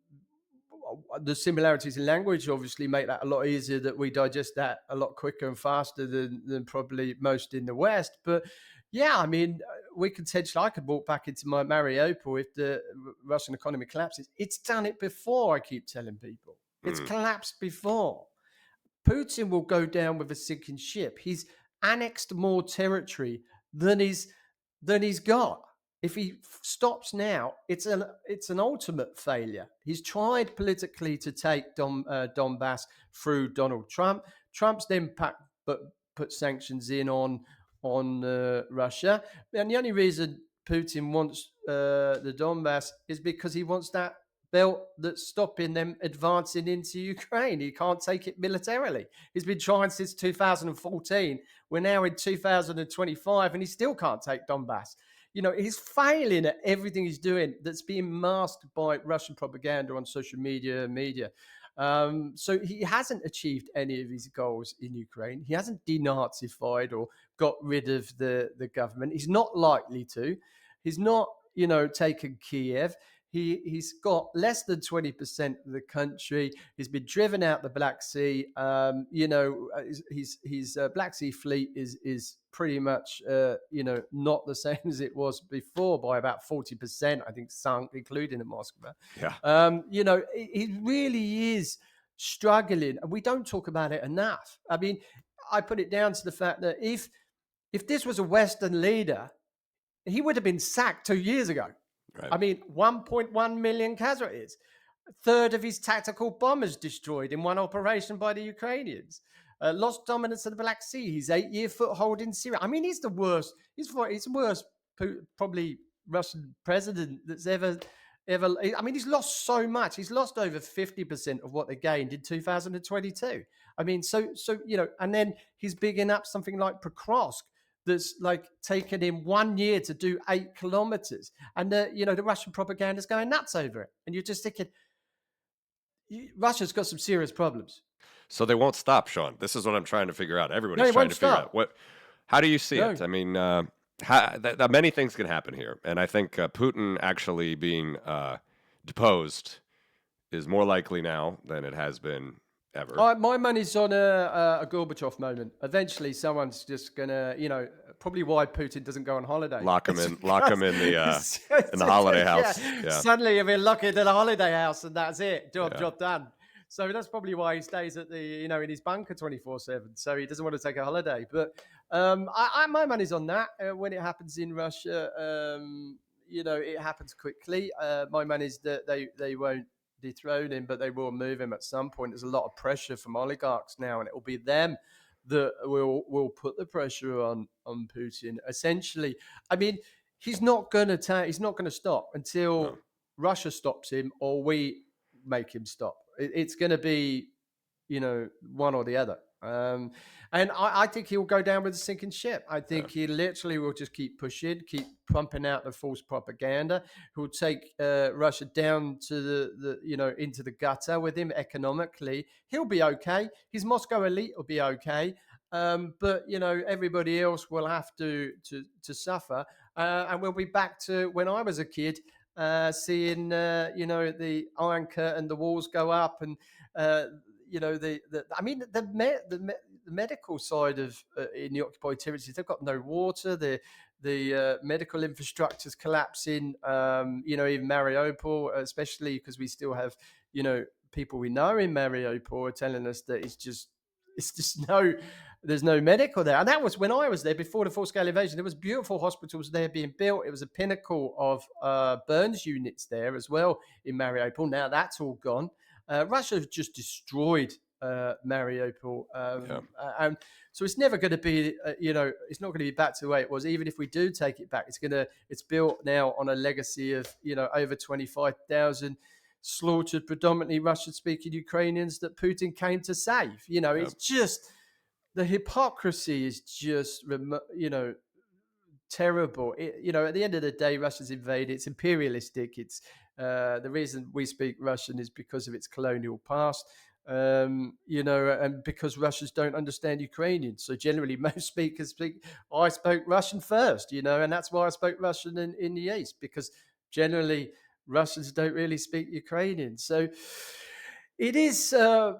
the similarities in language obviously make that a lot easier, that we digest that a lot quicker and faster than probably most in the West. But yeah, I mean, I could walk back into my Mariupol if the Russian economy collapses. It's done it before, I keep telling people. It's mm, collapsed before. Putin will go down with a sinking ship. He's annexed more territory than he's got. If he stops now, it's an ultimate failure. He's tried politically to take Donbass through Donald Trump. Trump's then put sanctions in on Russia, and the only reason Putin wants the Donbass is because he wants that belt that's stopping them advancing into Ukraine. He can't take it militarily. He's been trying since 2014. We're now in 2025, and he still can't take Donbass. He's failing at everything he's doing that's being masked by Russian propaganda on social media. So he hasn't achieved any of his goals in Ukraine. He hasn't denazified or got rid of the government. He's not likely to. He's not, taken Kiev. He's got less than 20% of the country. He's been driven out the Black Sea. His Black Sea fleet is pretty much not the same as it was before by about 40%. I think sunk, including in Moscow. yeah, He really is struggling, and we don't talk about it enough. I mean, I put it down to the fact that if this was a Western leader, he would have been sacked 2 years ago. right. I mean, 1.1 million casualties. A third of his tactical bombers destroyed in one operation by the Ukrainians. Lost dominance of the Black Sea. His 8-year foothold in Syria. I mean, he's the worst. He's the worst, probably Russian president that's ever. I mean, he's lost so much. He's lost over 50% of what they gained in 2022. I mean, and then he's bigging up something like Pokrovsk, that's like taken him 1 year to do 8 kilometers, and the Russian propaganda is going nuts over it, and you're just thinking, Russia's got some serious problems. So they won't stop, Sean. This is what I'm trying to figure out. No, Everybody's it trying won't to figure out stop. what. How do you see it? No. I mean, many things can happen here, and I think Putin actually being deposed is more likely now than it has been ever. My money's on a Gorbachev moment. Eventually, someone's just gonna, probably why Putin doesn't go on holiday. It's Lock because, him in the holiday yeah, house. Yeah, suddenly you'll be locked into the holiday house, and that's it. yeah, Job done. So that's probably why he stays at the, in his bunker 24/7. So he doesn't want to take a holiday. But my money's on that. When it happens in Russia, it happens quickly. My money's that they won't dethrone him, but they will move him at some point. There's a lot of pressure from oligarchs now, and it will be them that will put the pressure on Putin. Essentially, I mean, he's not going to stop no, until Russia stops him or we make him stop. It's going to be one or the other. And I think he'll go down with a sinking ship. I yeah, think he literally will just keep pushing, keep pumping out the false propaganda. He'll take Russia down to into the gutter with him economically. He'll be okay. His Moscow elite will be okay. But everybody else will have to suffer, and we'll be back to when I was a kid, seeing the Iron Curtain, the walls go up, and the medical side of in the occupied territories, they've got no water. The medical infrastructure's collapsing. Even Mariupol, especially because we still have people we know in Mariupol are telling us that it's just there's no medical there. And that was when I was there before the full-scale invasion. There was beautiful hospitals there being built. It was a pinnacle of burns units there as well in Mariupol. Now that's all gone. Russia have just destroyed Mariupol, yeah, and so it's never going to be, it's not going to be back to the way it was. Even if we do take it back, it's built now on a legacy of over 25,000 slaughtered, predominantly Russian-speaking Ukrainians that Putin came to save. yeah, It's just the hypocrisy is just terrible. At the end of the day, Russia's invaded. It's imperialistic. It's the reason we speak Russian is because of its colonial past. And because Russians don't understand Ukrainian. So generally, most speakers speak. I spoke Russian first, and that's why I spoke Russian in the East, because generally Russians don't really speak Ukrainian. So it is, I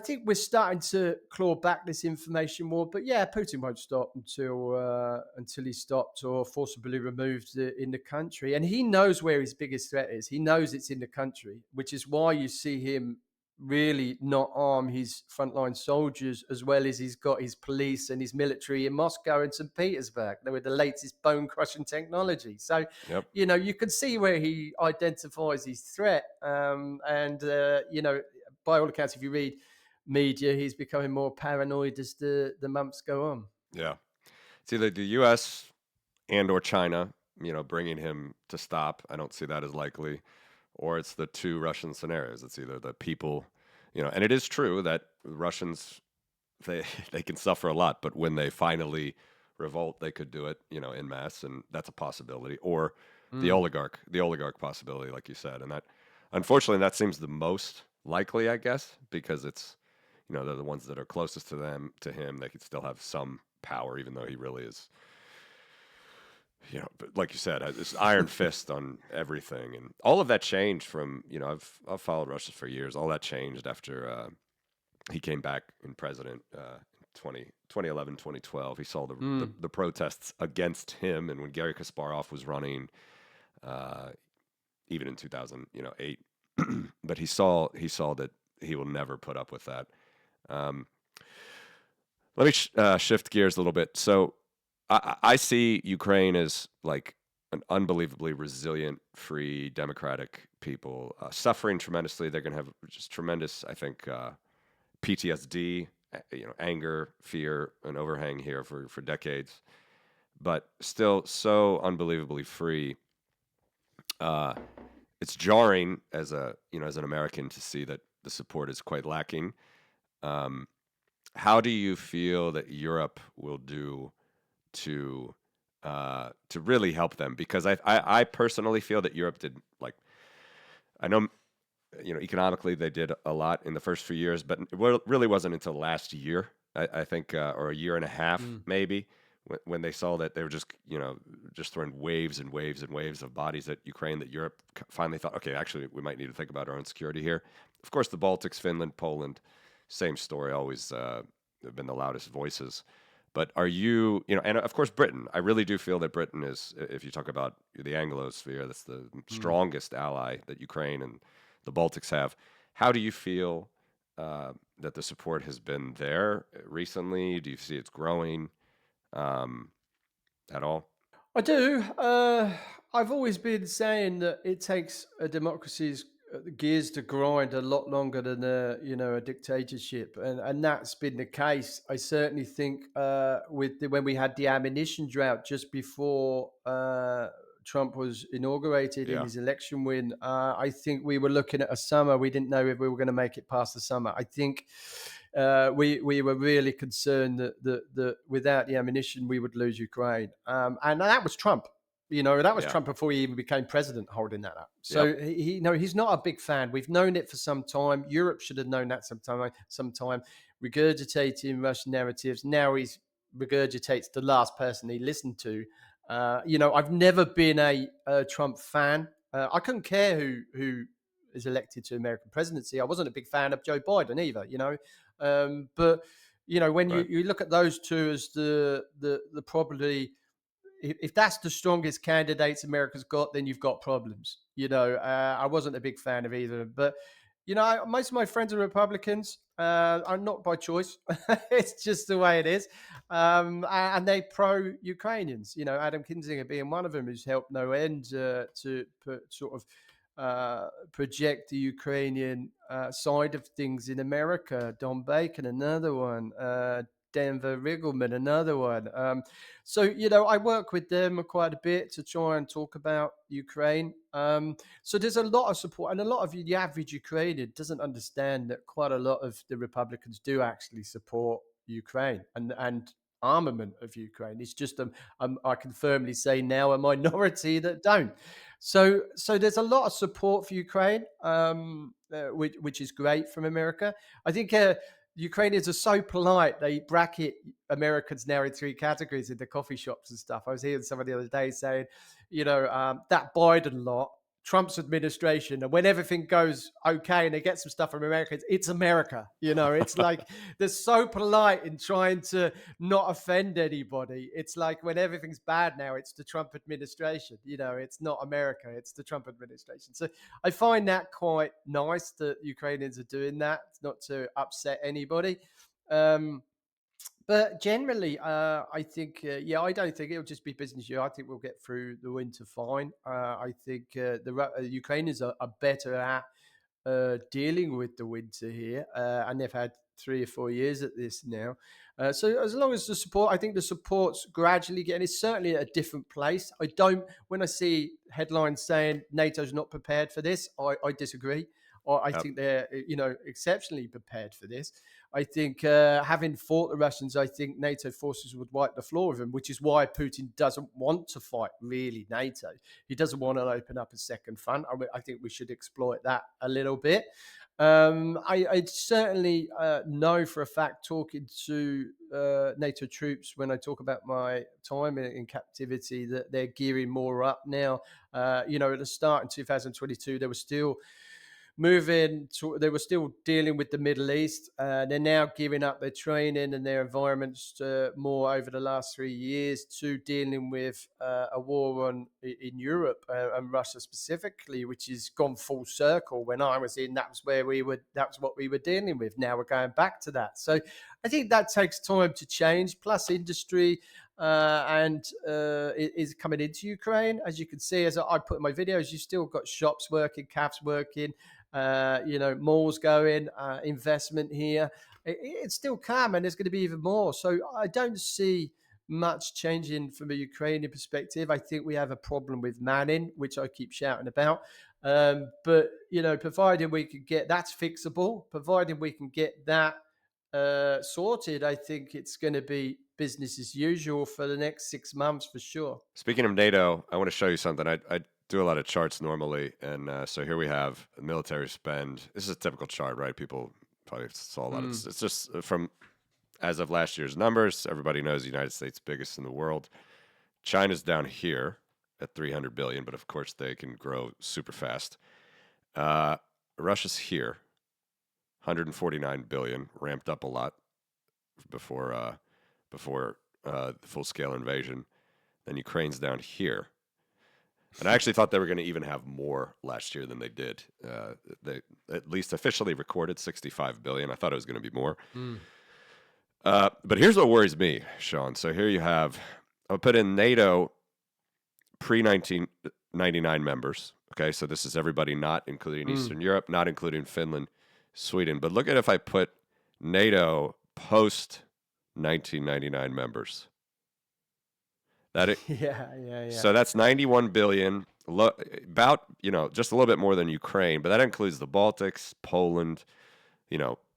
think we're starting to claw back this information war. But yeah, Putin won't stop until he's stopped or forcibly removed in the country. And he knows where his biggest threat is. He knows it's in the country, which is why you see him really not arm his frontline soldiers as well as he's got his police and his military in Moscow and St. Petersburg. They were the latest bone crushing technology. So, yep, you can see where he identifies his threat. By all accounts, if you read media, he's becoming more paranoid as the months go on. yeah. It's either the U.S. and or China, bringing him to stop. I don't see that as likely. Or it's the two Russian scenarios. It's either the people, and it is true that Russians, they they can suffer a lot, but when they finally revolt, they could do it, en masse, and that's a possibility. Or Mm. the oligarch possibility, like you said, and that, unfortunately, that seems the most likely, I guess, because it's, they're the ones that are closest to him. They could still have some power, even though he really is, but like you said, this iron fist on everything, and all of that changed from, I've followed Russia for years. All that changed after he came back in president in 2011, 2012. He saw Mm. the protests against him, and when Garry Kasparov was running, even in 2008, but he saw that he will never put up with that. Um, Let me shift gears a little bit. So I see Ukraine as like an unbelievably resilient, free, democratic people, suffering tremendously. They're going to have just tremendous, I think, PTSD, anger, fear, an overhang here for decades, but still so unbelievably free. Uh, it's jarring as as an American to see that the support is quite lacking. Um, how do you feel that Europe will do to really help them? Because I personally feel that Europe did, like, I know, economically they did a lot in the first few years, but it really wasn't until last year, I think, or a year and a half Mm. maybe, when they saw that they were just, just throwing waves and waves and waves of bodies at Ukraine, that Europe finally thought, okay, actually, we might need to think about our own security here. Of course, the Baltics, Finland, Poland, same story, always have been the loudest voices. But are you, and of course, Britain. I really do feel that Britain is, if you talk about the Anglosphere, that's the Mm. strongest ally that Ukraine and the Baltics have. How do you feel that the support has been there recently? Do you see it's growing um, at all? I do. I've always been saying that it takes a democracy's gears to grind a lot longer than a dictatorship, and that's been the case. I certainly think when we had the ammunition drought just before Trump was inaugurated in Yeah, his election win, I think we were looking at a summer. We didn't know if we were going to make it past the summer. I think we were really concerned that without the ammunition we would lose Ukraine, and that was Trump. That was yeah, Trump before he even became president, holding that up. yep, So he's not a big fan. We've known it for some time. Europe should have known that sometime. Regurgitating Russian narratives. Now he's regurgitates the last person he listened to. I've never been a Trump fan. I couldn't care who is elected to American presidency. I wasn't a big fan of Joe Biden either. But when right, you look at those two as the probably, if that's the strongest candidates America's got, then you've got problems. I wasn't a big fan of either, but most of my friends are Republicans. I'm not by choice; it's just the way it is. And they pro-Ukrainians. Adam Kinzinger being one of them, who's helped no end to sort of project the Ukrainian side of things in America. Don Bacon, another one. Denver Riggleman, another one. So I work with them quite a bit to try and talk about Ukraine. So there's a lot of support, and a lot of the average Ukrainian doesn't understand that quite a lot of the Republicans do actually support Ukraine and armament of Ukraine. It's just I can firmly say now a minority that don't. So there's a lot of support for Ukraine, which is great from America. I think Ukrainians are so polite; they bracket Americans now in three categories in the coffee shops and stuff. I was hearing somebody the other day saying, that Biden lot, Trump's administration, and when everything goes okay and they get some stuff from America, it's America. It's like they're so polite in trying to not offend anybody. It's like when everything's bad now, it's the Trump administration. It's not America, it's the Trump administration. So I find that quite nice that Ukrainians are doing that, not to upset anybody. But generally, I think, I don't think it'll just be business year. I think we'll get through the winter fine. I think the Ukrainians are better at dealing with the winter here, and they've had 3 or 4 years at this now. So as long as I think the support's gradually getting, it's certainly at a different place. When I see headlines saying NATO's not prepared for this, I disagree. I yep. think they're, exceptionally prepared for this. I think having fought the Russians, I think NATO forces would wipe the floor with them, which is why Putin doesn't want to fight really NATO. He doesn't want to open up a second front. I think we should exploit that a little bit. I certainly know for a fact, talking to NATO troops when I talk about my time in captivity, that they're gearing more up now. At the start in 2022, they were still they were still dealing with the Middle East. They're now giving up their training and their environments more over the last 3 years to dealing with a war in Europe and Russia specifically, which has gone full circle. When I was in, that was what we were dealing with. Now we're going back to that. So I think that takes time to change. Plus, industry and it is coming into Ukraine. As you can see, as I put in my videos, you still got shops working, cafes working, malls going, investment here. It's still calm, and there's going to be even more. So I don't see much changing from a Ukrainian perspective. I think we have a problem with manning, which I keep shouting about. But providing we can get that's fixable, providing we can get that sorted, I think it's going to be business as usual for the next 6 months for sure. Speaking of NATO, I want to show you something. I do a lot of charts normally, and so here we have military spend. This is a typical chart, right? People probably saw a lot of. It's just from as of last year's numbers, everybody knows the United States biggest in the world. China's down here at 300 billion, but of course they can grow super fast. Uh, Russia's here, 149 billion, ramped up a lot before the full scale invasion. Then Ukraine's down here, and I actually thought they were going to even have more last year than they did. They at least officially recorded 65 billion. I thought it was going to be more. Mm. But here's what worries me, Shaun. So here you have, I'll put in NATO pre 1999 members. Okay, so this is everybody not including Mm. Eastern Europe, not including Finland, Sweden. But look at if I put NATO post 1999 members. Yeah, yeah, yeah. So that's 91 billion, about, just a little bit more than Ukraine, but that includes the Baltics, Poland,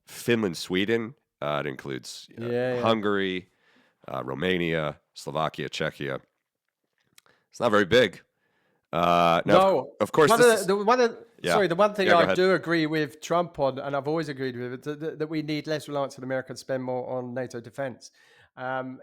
Finland, Sweden. It includes Yeah, yeah. Hungary, Romania, Slovakia, Czechia. It's not very big. Now, No, of course, one this of is, the one of yeah. sorry, the one thing Yeah, go I ahead. do agree with Trump on, and I've always agreed with it, that we need less reliance on America and spend more on NATO defense. And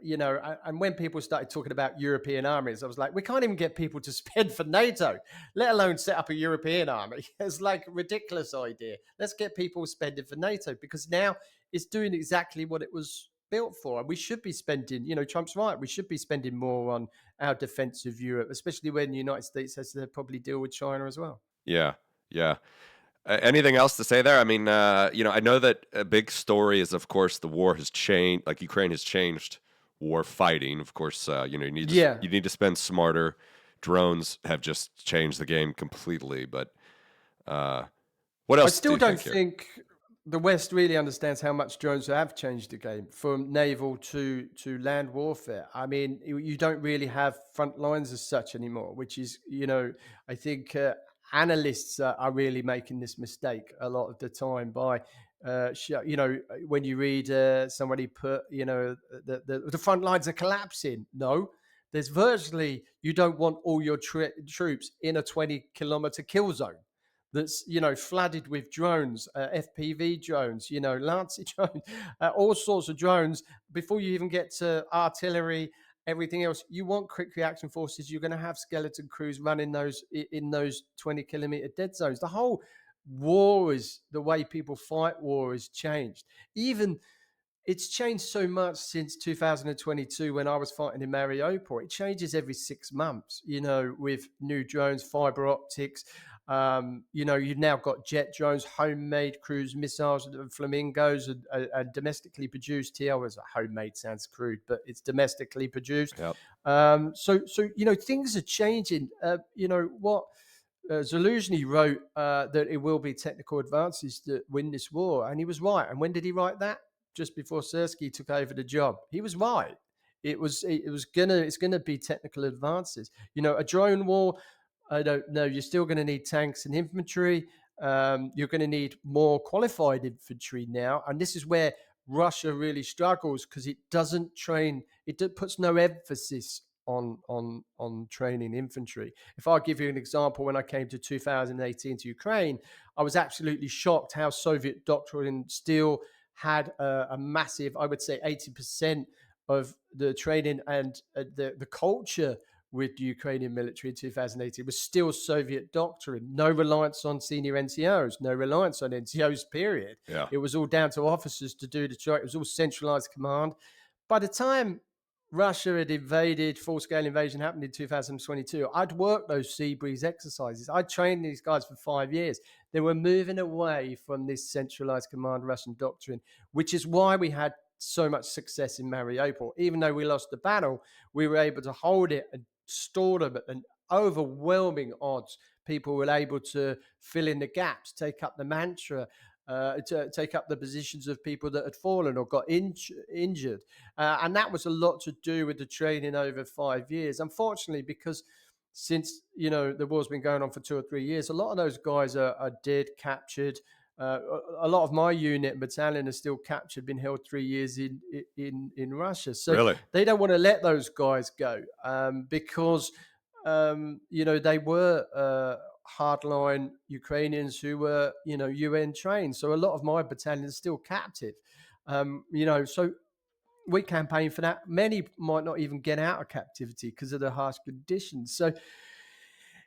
when people started talking about European armies, I was like, we can't even get people to spend for NATO, let alone set up a European army. It's like a ridiculous idea. Let's get people spending for NATO because now it's doing exactly what it was built for. And we should be spending, Trump's right, we should be spending more on our defense of Europe, especially when the United States has to probably deal with China as well. Yeah, yeah. Anything else to say there? I mean, I know that a big story is, of course, the war has changed. Like Ukraine has changed war fighting. Of course, Yeah, you need to spend smarter. Drones have just changed the game completely. But uh, what I else do still you think don't here? think the West really understands how much drones have changed the game from naval to land warfare. I mean, you don't really have front lines as such anymore, which is, I think analysts are really making this mistake a lot of the time by, when you read somebody put, the front lines are collapsing. No, there's virtually, you don't want all your troops in a 20-kilometer kill zone that's flooded with drones, FPV drones, Lancy drones, all sorts of drones. Before you even get to artillery, everything else, you want quick reaction forces. You're going to have skeleton crews running those in those 20-kilometer dead zones. The whole war is the way people fight. War has changed. Even it's changed so much since 2022 when I was fighting in Mariupol. It changes every 6 months, with new drones, fiber optics. You've now got jet drones, homemade cruise missiles, flamingos, and domestically produced here. Well, homemade sounds crude, but it's domestically produced. Yep. So things are changing. What Zaluzhny wrote that it will be technical advances that win this war, and he was right. And when did he write that? Just before Sersky took over the job. He was right. It's gonna be technical advances. A drone war. I don't know. You're still going to need tanks and infantry. You're going to need more qualified infantry now, and this is where Russia really struggles because it doesn't train. Puts no emphasis on training infantry. If I give you an example, when I came to 2018 to Ukraine, I was absolutely shocked how Soviet doctrine still had a massive, I would say 80% of the training and the culture with the Ukrainian military in 2018 was still Soviet doctrine. No reliance on senior NCOs, no reliance on NCOs, period. Yeah. It was all down to officers to do the job. It was all centralized command. By the time Russia had invaded, full scale invasion happened in 2022, I'd worked those sea breeze exercises. I'd trained these guys for 5 years. They were moving away from this centralized command Russian doctrine, which is why we had so much success in Mariupol. Even though we lost the battle, we were able to hold it and store them at an overwhelming odds. People were able to fill in the gaps, take up the mantra, to take up the positions of people that had fallen or got injured. And that was a lot to do with the training over 5 years. Unfortunately, because since the war's been going on for 2 or 3 years, a lot of those guys are dead, captured. A lot of my unit and battalion are still captured, been held 3 years in Russia. So Really? they don't want to let those guys go because they were hardline Ukrainians who were UN trained. So a lot of my battalion is still captive. So we campaign for that. Many might not even get out of captivity because of the harsh conditions. So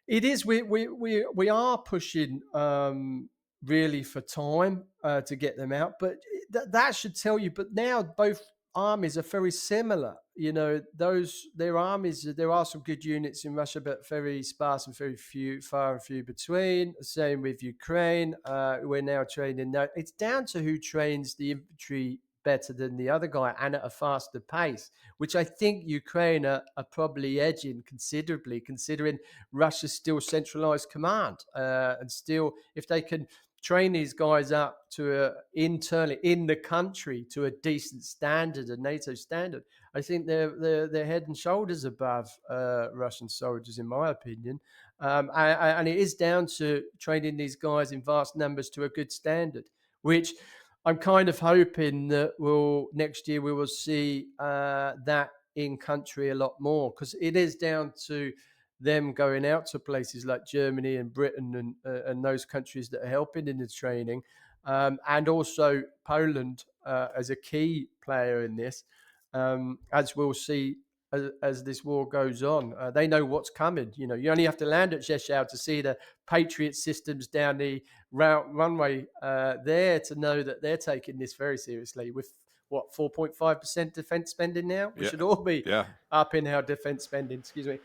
it is. We are pushing really for time to get them out, but that should tell you. But now both armies are very similar. You know, their armies. There are some good units in Russia, but very sparse and very far and few between. Same with Ukraine. We're now training. Now it's down to who trains the infantry better than the other guy and at a faster pace, which I think Ukraine are probably edging considerably, considering Russia's still centralized command, and still, if they can train these guys up to internally in the country to a decent standard, a NATO standard, I think they're head and shoulders above Russian soldiers, in my opinion. And it is down to training these guys in vast numbers to a good standard, which I'm kind of hoping that next year we will see that in country a lot more, because it is down to them going out to places like Germany and Britain and those countries that are helping in the training, and also Poland as a key player in this, as we'll see as this war goes on. They know what's coming. You know, you only have to land at Rzeszów to see the Patriot systems down the runway there to know that they're taking this very seriously. With what, 4.5% defense spending now? We should all be up in our defense spending. Excuse me.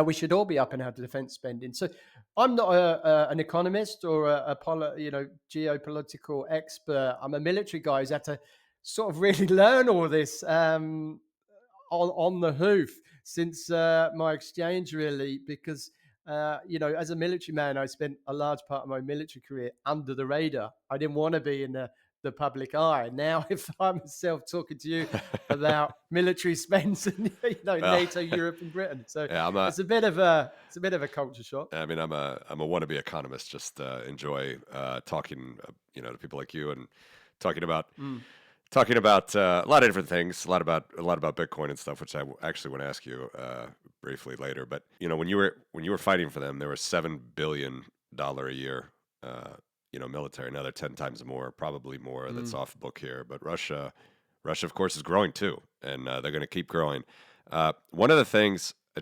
We should all be up in our defense spending. So I'm not an economist or a geopolitical expert. I'm a military guy who's had to sort of really learn all this on the hoof since my exchange, really, because as a military man, I spent a large part of my military career under the radar. I didn't want to be in the public eye. Now, if I'm myself talking to you about military spends and NATO, Europe, and Britain, so it's a bit of a culture shock. I mean, I'm a wannabe economist. Just enjoy talking, to people like you and talking about a lot of different things, a lot about Bitcoin and stuff, which I actually want to ask you briefly later. But when you were fighting for them, there was $7 billion a year, military. Now they're 10 times more, probably more. That's off book here. But Russia, of course, is growing too, and they're going to keep growing. One of the things I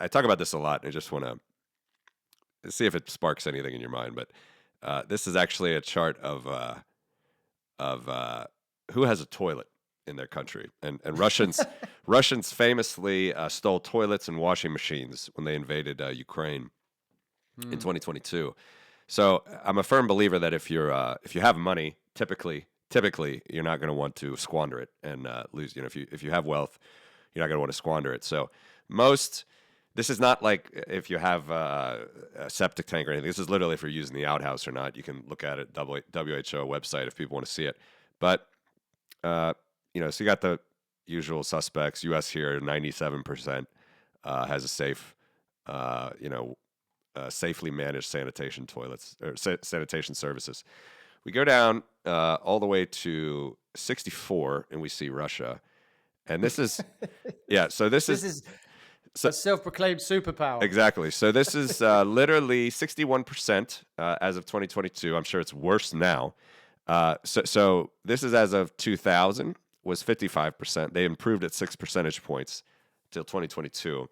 talk about this a lot, and I just want to see if it sparks anything in your mind. But this is actually a chart of who has a toilet in their country. And Russians famously stole toilets and washing machines when they invaded Ukraine in 2022. So I'm a firm believer that if you have money, typically you're not going to want to squander it and lose. If you have wealth, you're not going to want to squander it. So this is not like if you have a septic tank or anything. This is literally if you're using the outhouse or not. You can look at it, WHO website, if people want to see it. But so you got the usual suspects. U.S. here, 97% has a safe, safely managed sanitation toilets or sanitation services. We go down all the way to 64, and we see Russia. And this is, So this is a self-proclaimed superpower. Exactly. So this is literally 61% as of 2022. I'm sure it's worse now. So this is as of 2000 was 55%. They improved at 6 percentage points till 2022.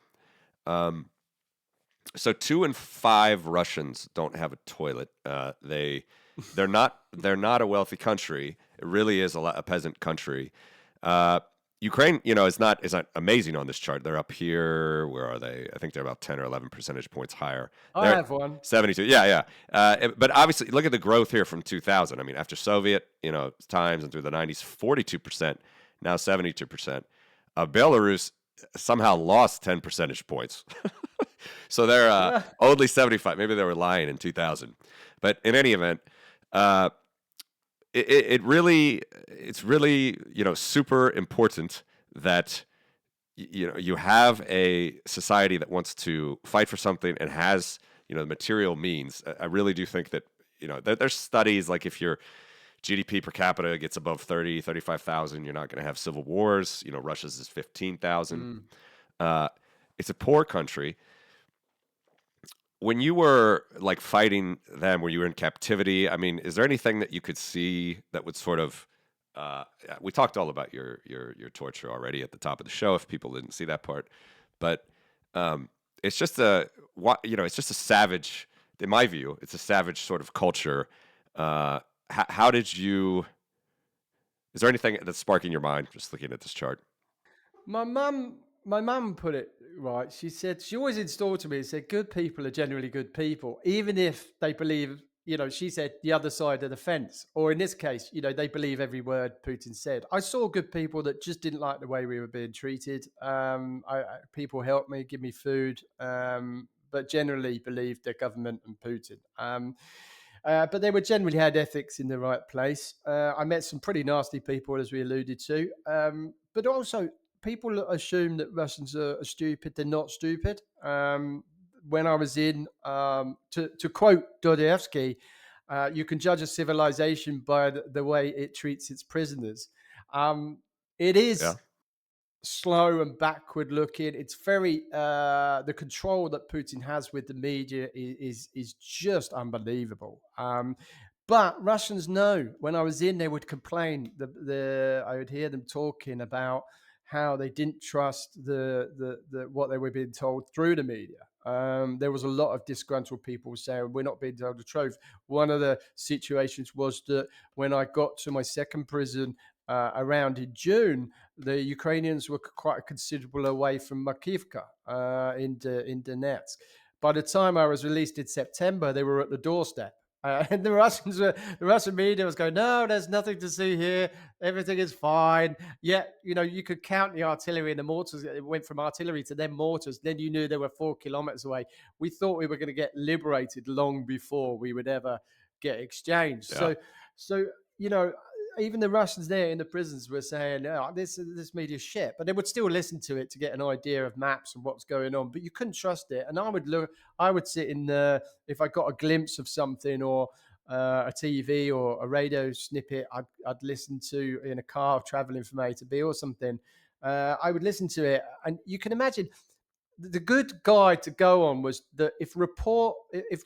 So 2 in 5 Russians don't have a toilet. They're not a wealthy country. It really is a peasant country. Ukraine, is not amazing on this chart. They're up here. Where are they? I think they're about 10 or 11 percentage points higher. I have one. 72. Yeah. But obviously, look at the growth here from 2000. I mean, after Soviet, times and through the 90s, 42%, now 72%. Belarus somehow lost 10 percentage points. So they're only 75. Maybe they were lying in 2000. But in any event, it's really super important that you have a society that wants to fight for something and has the material means. I really do think that there's studies like if your GDP per capita gets above 35,000, you're not going to have civil wars. Russia's is 15,000. It's a poor country. When you were like fighting them, where you were in captivity, I mean, is there anything that you could see that would sort of We talked all about your torture already at the top of the show. If people didn't see that part, but it's just it's just a savage. In my view, it's a savage sort of culture. How did you? Is there anything that's sparking your mind just looking at this chart? My mum put it right. She said she always installed to me and said, "Good people are generally good people, even if they believe." She said the other side of the fence, or in this case, they believe every word Putin said. I saw good people that just didn't like the way we were being treated. People helped me, give me food, but generally believed their government and Putin. But they were generally had ethics in the right place. I met some pretty nasty people, as we alluded to, but also people assume that Russians are stupid. They're not stupid. When I was to quote Dostoevsky, you can judge a civilization by the way it treats its prisoners. It Yeah, is slow and backward looking. It's very the control that Putin has with the media is just unbelievable. But Russians know. When I was in, they would complain. I would hear them talking about how they didn't trust the what they were being told through the media. There was a lot of disgruntled people saying we're not being told the truth. One of the situations was that when I got to my second prison around in June, the Ukrainians were quite a considerable away from Makivka in Donetsk. By the time I was released in September, they were at the doorstep. And the Russian media was going, no, there's nothing to see here. Everything is fine. Yet, you could count the artillery and the mortars. It went from artillery to then mortars. Then you knew they were 4 kilometers away. We thought we were going to get liberated long before we would ever get exchanged. yeah, So you know, even the Russians there in the prisons were saying, "Oh, this media shit," but they would still listen to it to get an idea of maps and what's going on. But you couldn't trust it. And I would sit in the if I got a glimpse of something or a TV or a radio snippet, I'd listen to in a car traveling from A to B or something. I would listen to it, and you can imagine the good guide to go on was that if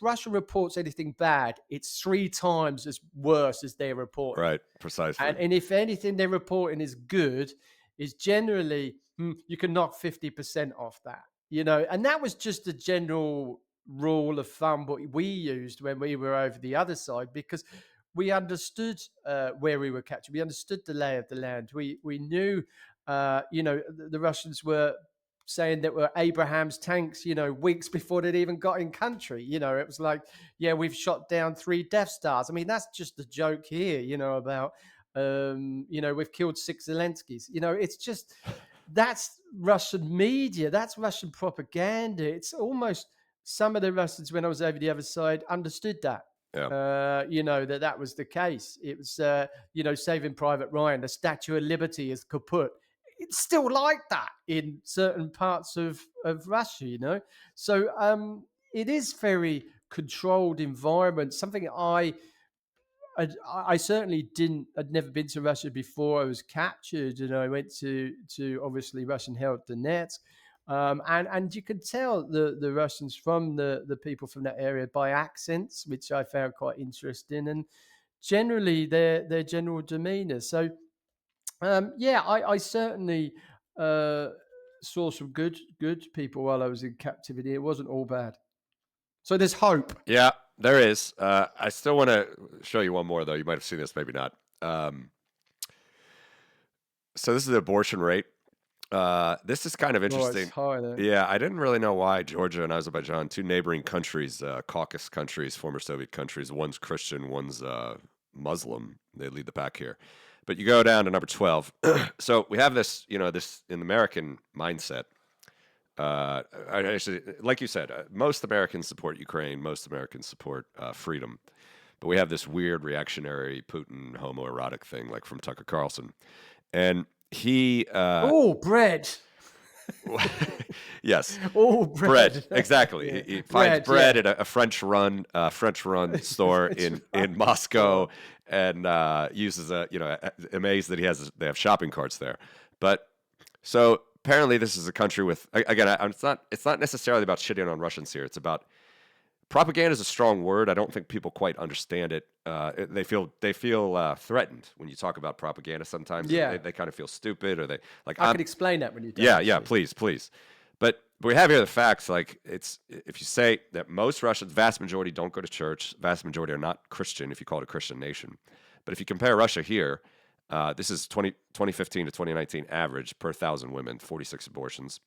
Russia reports anything bad, it's 3 times as worse as they're reporting. right, precisely. And if anything they're reporting is good, is generally you can knock 50% off that. And that was just a general rule of thumb what we used when we were over the other side because we understood where we were captured. We understood the lay of the land. We knew, the Russians were saying that were Abraham's tanks, weeks before they'd even got in country. It was like, yeah, we've shot down 3 Death Stars. I mean, that's just a joke here, about, we've killed 6 Zelenskys. It's just, that's Russian media. That's Russian propaganda. It's almost some of the Russians, when I was over the other side, understood that. Yeah, That was the case. It was, Saving Private Ryan, the Statue of Liberty is kaput. It's still like that in certain parts of Russia. So it is very controlled environment. Something I certainly didn't. I'd never been to Russia before I was captured, and I went to obviously Russian-held Donetsk, and you could tell the Russians from the people from that area by accents, which I found quite interesting, and generally their general demeanour. So yeah, I certainly uh, saw some good people while I was in captivity. It wasn't all bad. So there's hope. yeah. There is. I still want to show you one more though. You might have seen this, maybe not. So this is the abortion rate. This is kind of Oh, it's interesting. high there. Yeah, I didn't really know why Georgia and Azerbaijan, two neighboring countries, Caucasus countries, former Soviet countries, one's Christian, one's Muslim. They lead the pack here. But you go down to number 12. So we have this, this in the American mindset. Actually, like you said, most Americans support Ukraine. Most Americans support freedom. But we have this weird reactionary Putin homoerotic thing, like from Tucker Carlson. And he Oh, bread. yes, Oh, bread. bread. Exactly. Yeah. He finds bread Yeah. at a French run store in Moscow, and uses amazed that they have shopping carts there. But so apparently this is a country with again. It's not necessarily about shitting on Russians here. It's about propaganda is a strong word. I don't think people quite understand it. they feel threatened when you talk about propaganda. Sometimes Yeah, they kind of feel stupid, or they like I can explain that when you're done, yeah, yeah, actually. please. But we have here the facts. Like, it's if you say that most Russians, vast majority, don't go to church. Vast majority are not Christian, if you call it a Christian nation. But if you compare Russia here, this is 2015 to 2019 average per 1,000 women, 46 abortions,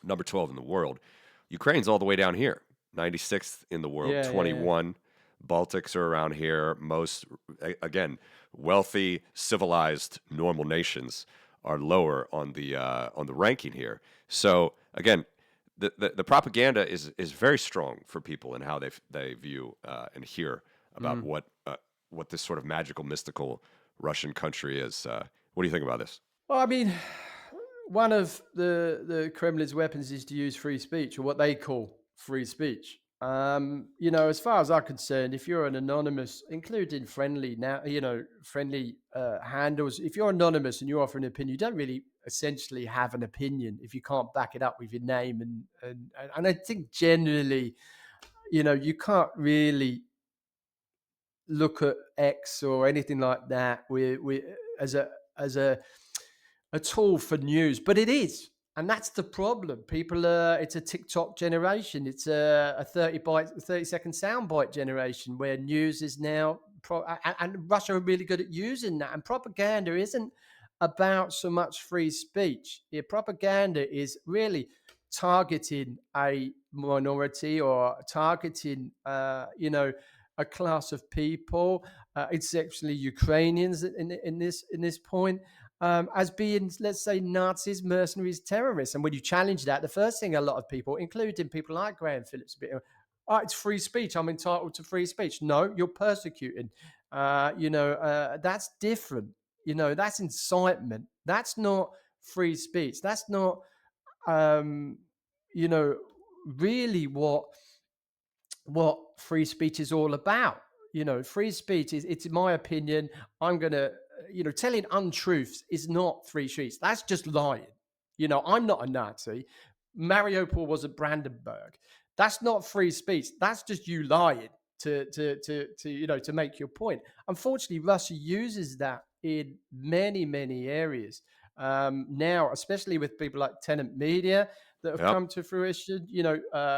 number 12 in the world. Ukraine's all the way down here, 96th in the world, Yeah, yeah, yeah. 21. Baltics are around here. Most, again, wealthy, civilized, normal nations are lower on the ranking here. So again, the propaganda is very strong for people in how they view and hear about Mm. what this sort of magical, mystical Russian country is. What do you think about this? Well, I mean, one of the Kremlin's weapons is to use free speech, or what they call free speech. As far as I'm concerned, if you're an anonymous, including friendly now, friendly handles, if you're anonymous and you offer an opinion, you don't really essentially have an opinion if you can't back it up with your name. And I think generally, you can't really look at X or anything like that we as a tool for news, but it is, and that's the problem. People are it's a TikTok generation. It's a 30-second soundbite generation where news is now and Russia are really good at using that. And propaganda isn't about so much free speech. Yeah, propaganda is really targeting a minority or targeting a class of people. It's actually Ukrainians in this point, as being, let's say, Nazis, mercenaries, terrorists. And when you challenge that, the first thing a lot of people, including people like Graham Phillips, it's free speech. I'm entitled to free speech. No, you're persecuting. That's different. That's incitement. That's not free speech. That's not, um, you know, really what free speech is all about. Free speech is, it's in my opinion, I'm going to, telling untruths is not free speech. That's just lying. I'm not a Nazi. Mariupol was at Brandenburg. That's not free speech. That's just you lying to make your point. Unfortunately, Russia uses that in many, many areas. Now, especially with people like Tenant Media that have Yep. come to fruition,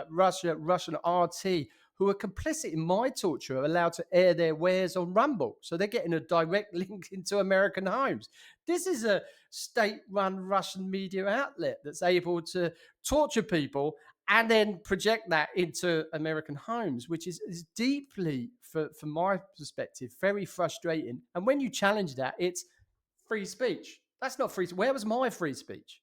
Russian RT, who are complicit in my torture, are allowed to air their wares on Rumble. So they're getting a direct link into American homes. This is a state-run Russian media outlet that's able to torture people and then project that into American homes, which is deeply, from my perspective, very frustrating. And when you challenge that, it's free speech. That's not free. Where was my free speech?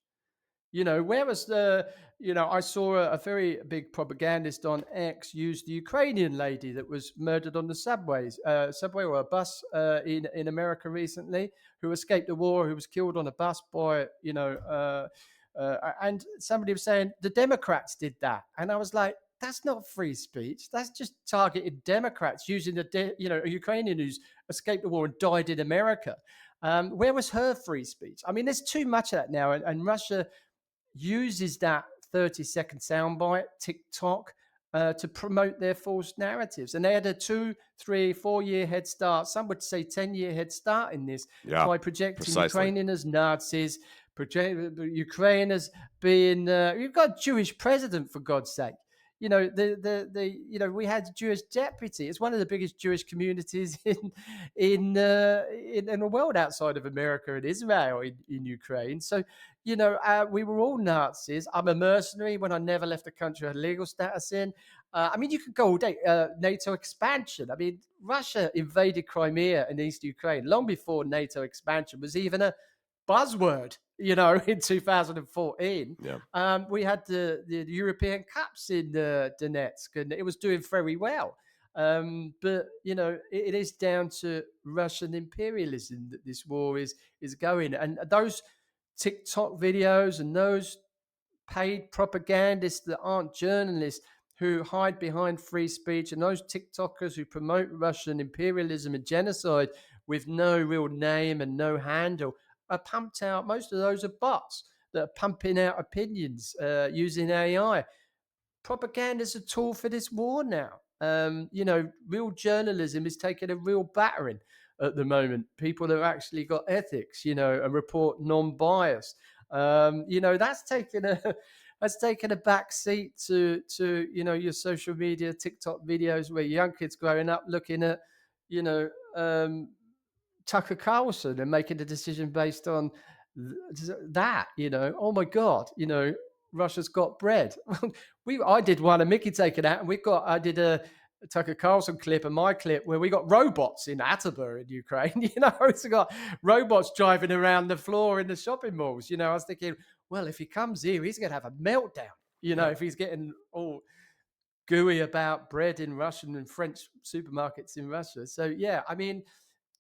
Where was I saw a very big propagandist on X use the Ukrainian lady that was murdered on the subway or a bus in America recently, who escaped the war, who was killed on a bus by, and somebody was saying the Democrats did that. And I was like, that's not free speech. That's just targeted Democrats using a Ukrainian who's escaped the war and died in America. Where was her free speech? I mean, there's too much of that now, and Russia uses that 30-second soundbite, TikTok, to promote their false narratives. And they had a 2, 3, 4 year head start. Some would say 10-year head start in this Yeah. by projecting Precisely. Ukrainian as Nazis, Ukraine as being, you've got a Jewish president, for God's sake. We had a Jewish deputy. It's one of the biggest Jewish communities in the world outside of America and Israel in Ukraine. So we were all Nazis. I'm a mercenary when I never left the country I had legal status in. I mean, you could go all day. NATO expansion. I mean, Russia invaded Crimea and East Ukraine long before NATO expansion was even a buzzword, in 2014. Yeah. We had the European Cups in Donetsk, and it was doing very well. But it is down to Russian imperialism that this war is going. And those TikTok videos and those paid propagandists that aren't journalists who hide behind free speech, and those TikTokers who promote Russian imperialism and genocide with no real name and no handle are pumped out. Most of those are bots that are pumping out opinions using AI. propaganda is a tool for this war now. Real journalism is taking a real battering at the moment. People that have actually got ethics, and report non-bias. That's taken a that's taken a back seat to your social media, TikTok videos where young kids growing up looking at you know Tucker Carlson and making a decision based on that. Oh my God, Russia's got bread. I did one, and Mickey taken out, and I did a Tucker Carlson clip and my clip where we got robots in Atterbury in Ukraine. It's got robots driving around the floor in the shopping malls. I was thinking, well, if he comes here, he's going to have a meltdown. Yeah. If he's getting all gooey about bread in Russian and French supermarkets in Russia. So yeah, I mean,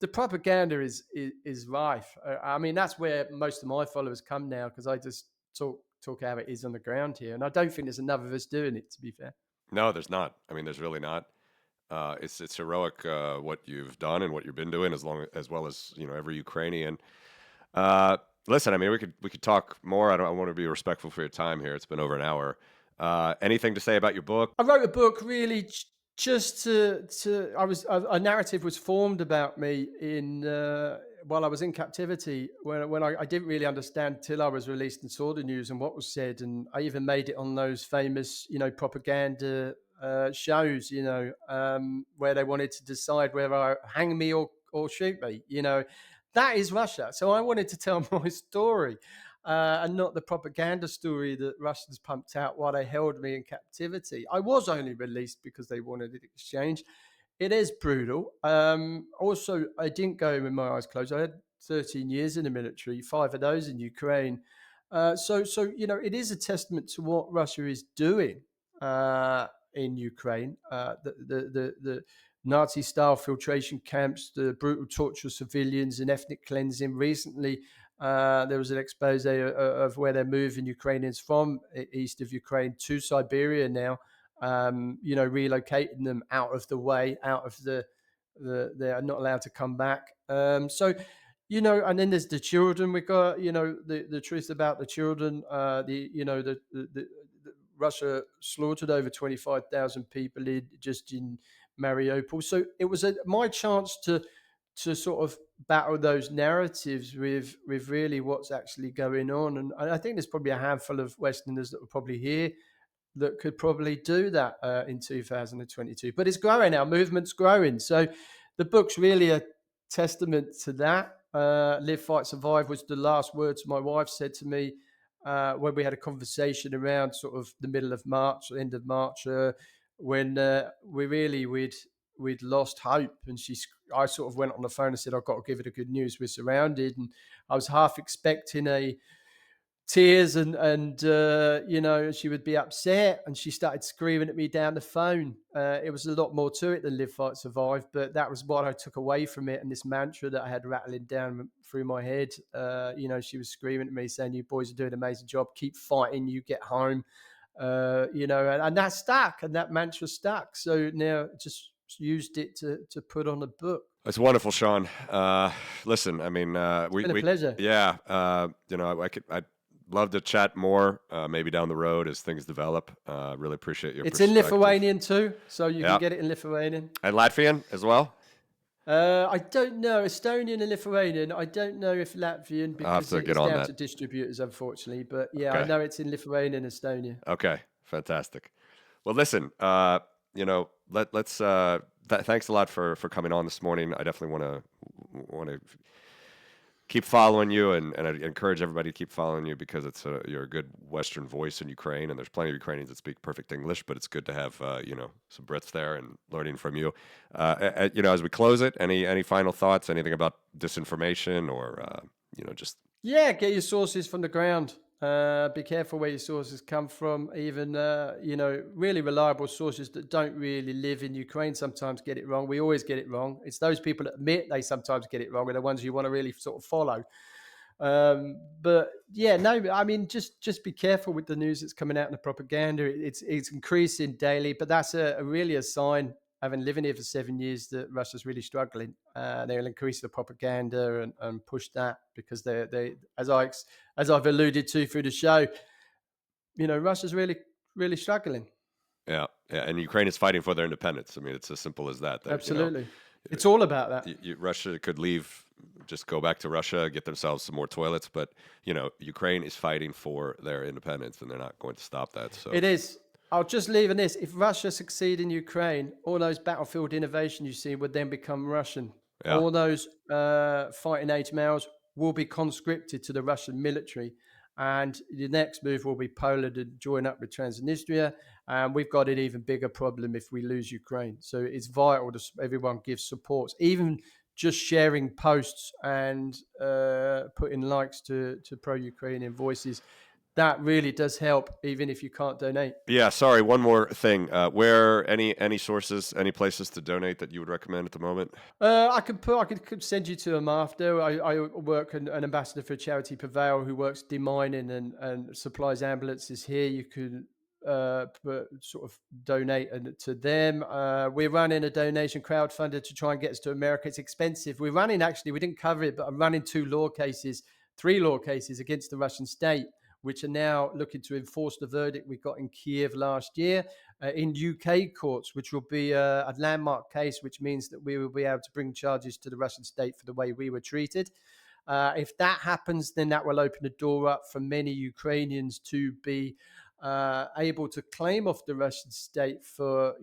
the propaganda is rife. I mean, that's where most of my followers come now because I just talk how it is on the ground here, and I don't think there's enough of us doing it. To be fair, No, there's not. I mean, there's really not. It's heroic what you've done and what you've been doing, as well as every Ukrainian. Uh, Listen, I mean, we could talk more. I want to be respectful for your time here. It's been over an hour. Anything to say about your book? I wrote a book really just to a narrative was formed about me in while I was in captivity when I didn't really understand till I was released and saw the news and what was said, and I even made it on those famous propaganda shows where they wanted to decide whether I hang me or shoot me. That is Russia. So I wanted to tell my story and not the propaganda story that Russians pumped out while they held me in captivity. I was only released because they wanted an exchange. It is brutal. Also, I didn't go in with my eyes closed. I had 13 years in the military, 5 of those in Ukraine. It is a testament to what Russia is doing in Ukraine. The Nazi-style filtration camps, the brutal torture of civilians, and ethnic cleansing. Recently, there was an expose of where they're moving Ukrainians from east of Ukraine to Siberia now. Relocating them out of the way, out of they are not allowed to come back. And then there's the children. We got, the truth about the children. The Russia slaughtered over 25,000 people just in Mariupol. So it was my chance to sort of battle those narratives with really what's actually going on. And I think there's probably a handful of Westerners that will probably hear that could probably do that in 2022. But it's growing. Our movement's growing. So the book's really a testament to that. Live, Fight, Survive was the last words my wife said to me when we had a conversation around sort of the middle of March, end of March, when we'd lost hope. And I sort of went on the phone and said, I've got to give her the good news. We're surrounded. And I was half expecting tears and she would be upset, and she started screaming at me down the phone. It was a lot more to it than Live, Fight, Survive, but that was what I took away from it, and this mantra that I had rattling down through my head. She was screaming at me saying, you boys are doing an amazing job, keep fighting, you get home. And that stuck, and that mantra stuck. So now just used it to put on a book. It's wonderful, Shaun. Listen, I mean, It's been a pleasure. yeah, I'd love to chat more, maybe down the road as things develop. Really appreciate your It's in perspective. Lithuanian too, so you can get it in Lithuanian. And Latvian as well? I don't know. Estonian and Lithuanian. I don't know if Latvian, because it's down to distributors, unfortunately. But yeah, okay. I know it's in Lithuanian and Estonia. Okay, fantastic. Well, listen, let's. Thanks a lot for coming on this morning. I definitely want to keep following you, and I encourage everybody to keep following you because you're a good Western voice in Ukraine, and there's plenty of Ukrainians that speak perfect English, but it's good to have some Brits there and learning from you. As we close it, any final thoughts? Anything about disinformation or just get your sources from the ground. Be careful where your sources come from. Even really reliable sources that don't really live in Ukraine sometimes get it wrong. We always get it wrong. It's those people that admit they sometimes get it wrong are the ones you want to really sort of follow. But yeah, no, I mean, just be careful with the news that's coming out in the propaganda. It's increasing daily, but that's really a sign, having living here for 7 years, that Russia's really struggling. They'll increase the propaganda and push that because they as I've alluded to through the show, Russia's really, really struggling. Yeah, yeah, and Ukraine is fighting for their independence. I mean, it's as simple as that. That Absolutely. It's all about that. Russia could leave, just go back to Russia, get themselves some more toilets, but Ukraine is fighting for their independence, and they're not going to stop that. So It is. I'll just leave on this. If Russia succeed in Ukraine, all those battlefield innovation you see would then become Russian. yeah, All those fighting age males will be conscripted to the Russian military. And the next move will be Poland to join up with Transnistria. And we've got an even bigger problem if we lose Ukraine. So it's vital that everyone gives support, even just sharing posts and putting likes to pro-Ukrainian voices. That really does help, even if you can't donate. yeah. Sorry, one more thing. Where any sources, any places to donate that you would recommend at the moment? I could send you to them after. I work an ambassador for charity Prevail who works demining and supplies ambulances here. You could sort of donate to them. We're running a donation crowdfunder to try and get us to America. It's expensive. We didn't cover it, but I'm running three law cases against the Russian state, which are now looking to enforce the verdict we got in Kiev last year in UK courts, which will be a landmark case, which means that we will be able to bring charges to the Russian state for the way we were treated. If that happens, then that will open the door up for many Ukrainians to be able to claim off the Russian state for,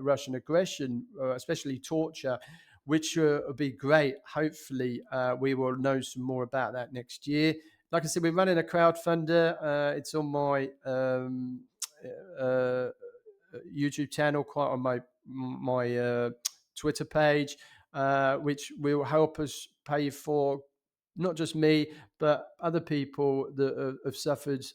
Russian aggression, especially torture, which will be great. Hopefully, we will know some more about that next year. Like I said, we're running a crowdfunder. It's on my YouTube channel, quite on my Twitter page, which will help us pay for not just me, but other people that have suffered.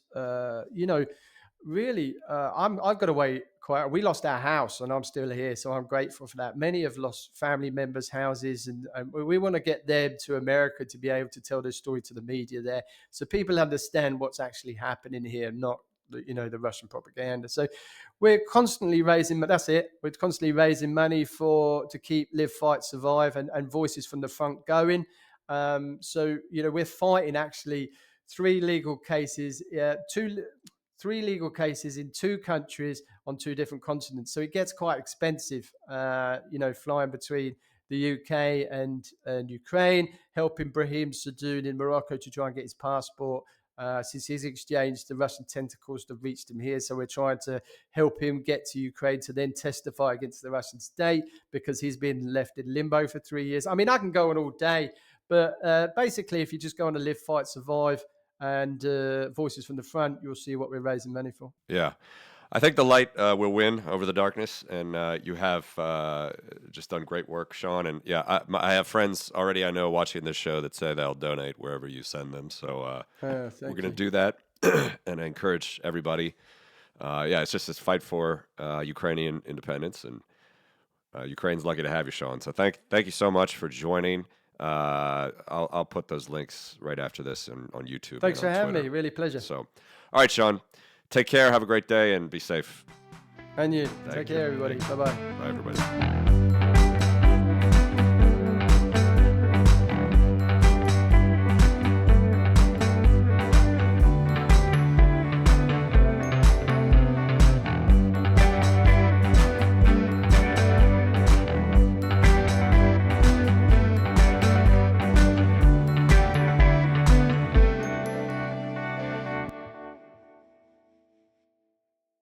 Really, I've got away quite. We lost our house, and I'm still here, so I'm grateful for that. Many have lost family members' houses, and we want to get them to America to be able to tell their story to the media there, so people understand what's actually happening here, not the Russian propaganda. So we're constantly raising. That's it. We're constantly raising money to keep Live, Fight, Survive, and Voices from the Front going. So we're fighting actually three legal cases in two countries on two different continents. So it gets quite expensive, flying between the UK and Ukraine, helping Brahim Sadoun in Morocco to try and get his passport. Since he's exchanged, the Russian tentacles have reached him here. So we're trying to help him get to Ukraine to then testify against the Russian state, because he's been left in limbo for 3 years. I mean, I can go on all day, but basically, if you just go on to Live, Fight, Survive and Voices from the Front, you'll see what we're raising money for. Yeah. I think the light will win over the darkness, and you have just done great work, Shaun. And yeah, I have friends already I know watching this show that say they'll donate wherever you send them. So we're going to do that, and I encourage everybody. It's just this fight for Ukrainian independence, and Ukraine's lucky to have you, Shaun. So thank you so much for joining. I'll put those links right after this on YouTube. Thanks for having Twitter. me. Really pleasure. So, all right, Shaun. Take care. Have a great day and be safe. And you. Take care, everybody. Bye-bye. Bye, everybody.